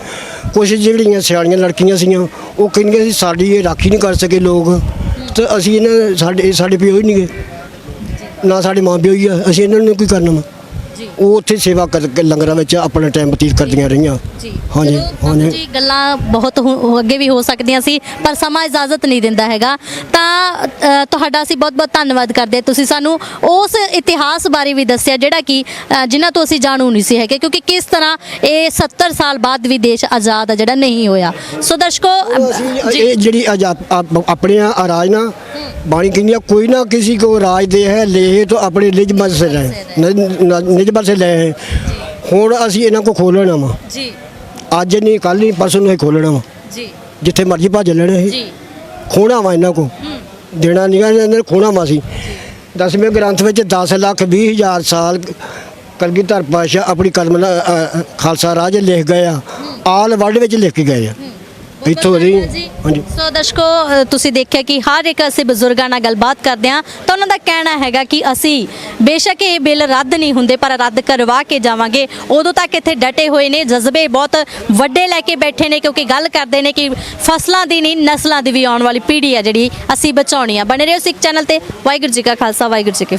ਕੁਛ ਜਿਹੜੀਆਂ ਸਿਆਣੀਆਂ ਲੜਕੀਆਂ ਸੀਗੀਆਂ ਉਹ ਕਹਿੰਦੀਆਂ ਸੀ ਸਾਡੀ ਇਹ ਰਾਖੀ ਨਹੀਂ ਕਰ ਸਕੇ ਲੋਕ, ਤੇ ਅਸੀਂ ਇਹਨਾਂ ਸਾਡੇ ਪਿਓ ਹੀ ਨਹੀਂ ਗਏ, ਨਾ ਸਾਡੇ ਮਾਂ ਪਿਓ ਹੀ ਆ, ਅਸੀਂ ਇਹਨਾਂ ਨੂੰ ਕੀ ਕਰਨਾ ਵਾ। ਉਹ ਉੱਥੇ ਸੇਵਾ ਕਰਕੇ ਲੰਗਰਾਂ ਵਿੱਚ ਆਪਣਾ ਟਾਈਮ ਬਤੀਤ ਕਰਦੀਆਂ ਰਹੀਆਂ। ਹਾਂਜੀ ਜੀ, ਗੱਲਾਂ ਬਹੁਤ ਅੱਗੇ ਵੀ ਹੋ ਸਕਦੀਆਂ ਸੀ, ਪਰ ਸਮਾਂ ਇਜਾਜ਼ਤ ਨਹੀਂ ਦਿੰਦਾ ਹੈਗਾ। ਤਾਂ ਤੁਹਾਡਾ ਅਸੀਂ ਬਹੁਤ ਬਹੁਤ ਧੰਨਵਾਦ ਕਰਦੇ ਹਾਂ, ਤੁਸੀਂ ਸਾਨੂੰ ਉਸ ਇਤਿਹਾਸ ਬਾਰੇ ਵੀ ਦੱਸਿਆ ਜਿਹੜਾ ਕਿ ਜਿਨ੍ਹਾਂ ਤੋਂ ਅਸੀਂ ਜਾਣੂ ਨਹੀਂ ਸੀ ਹੈਗੇ, ਕਿਉਂਕਿ ਕਿਸ ਤਰ੍ਹਾਂ ਇਹ 70 ਸਾਲ ਬਾਅਦ ਵੀ ਦੇਸ਼ ਆਜ਼ਾਦ ਜਿਹੜਾ ਨਹੀਂ ਹੋਇਆ। ਸੋ ਦਰਸ਼ਕੋ, ਇਹ ਜਿਹੜੀ ਆਪਣੇ ਰਾਜ ਨਾ ਬਾਣੀ ਕਹਿੰਦੀ कोई ना किसी को राज दे है ले तो अपने निज बस से रहे निज बस से ले ਹੁਣ ਅਸੀਂ ਇਹਨਾਂ ਕੋ ਖੋਲਣਾ ਵਾ ਜੀ। ਅੱਜ ਨਹੀਂ ਕੱਲ ਨਹੀਂ ਪਰਸੋਂ ਨੂੰ ਖੋਲਣਾ ਵਾ ਜੀ, ਜਿੱਥੇ ਮਰਜ਼ੀ ਭੱਜ ਲੈਣਾ ਜੀ। ਖੋਣਾ ਵਾ ਇਹਨਾਂ ਕੋ, ਦੇਣਾ ਨਹੀਂ ਇਹਨਾਂ ਨੇ, ਖੋਣਾ ਵਾ ਸੀ। 10ਵੇਂ ਗ੍ਰੰਥ ਵਿੱਚ 10,20,000 ਸਾਲ ਕਲਗੀਧਰ ਪਾਤਸ਼ਾਹ ਆਪਣੀ ਕਲਮ ਨਾਲ ਖਾਲਸਾ ਰਾਜ ਲਿਖ ਗਏ ਆ, ਆਲ ਵਰਲਡ ਵਿੱਚ ਲਿਖ ਕੇ ਗਏ ਆ ਇੱਥੋਂ ਦੀ। ਹਾਂਜੀ, ਸੋ ਦਰਸ਼ਕੋ, ਤੁਸੀਂ ਦੇਖਿਆ ਕਿ ਹਰ ਇੱਕ ਅਸੀਂ ਬਜ਼ੁਰਗਾਂ ਨਾਲ ਗੱਲਬਾਤ ਕਰਦੇ ਹਾਂ ਤਾਂ ਉਹਨਾਂ ਦਾ ਕਹਿਣਾ ਹੈਗਾ ਕਿ ਅਸੀਂ ਬੇਸ਼ੱਕ ਇਹ ਬਿੱਲ ਰੱਦ ਨਹੀਂ ਹੁੰਦੇ, ਪਰ ਰੱਦ ਕਰਵਾ ਕੇ ਜਾਵਾਂਗੇ। ਉਦੋਂ ਤੱਕ ਇੱਥੇ ਡਟੇ ਹੋਏ ਨੇ, ਜਜ਼ਬੇ ਬਹੁਤ ਵੱਡੇ ਲੈ ਕੇ ਬੈਠੇ ਨੇ, ਕਿਉਂਕਿ ਗੱਲ ਕਰਦੇ ਨੇ ਕਿ ਫਸਲਾਂ ਦੀ ਨਹੀਂ ਨਸਲਾਂ ਦੀ ਵੀ ਆਉਣ ਵਾਲੀ ਪੀੜ੍ਹੀ ਆ ਜਿਹੜੀ ਅਸੀਂ ਬਚਾਉਣੀ ਆ। ਬਣੇ ਰਹੋ ਸਿੱਖ ਚੈਨਲ ਤੇ। ਵਾਹਿਗੁਰੂ ਜੀ ਕਾ ਖਾਲਸਾ, ਵਾਹਿਗੁਰੂ ਜੀ ਕੀ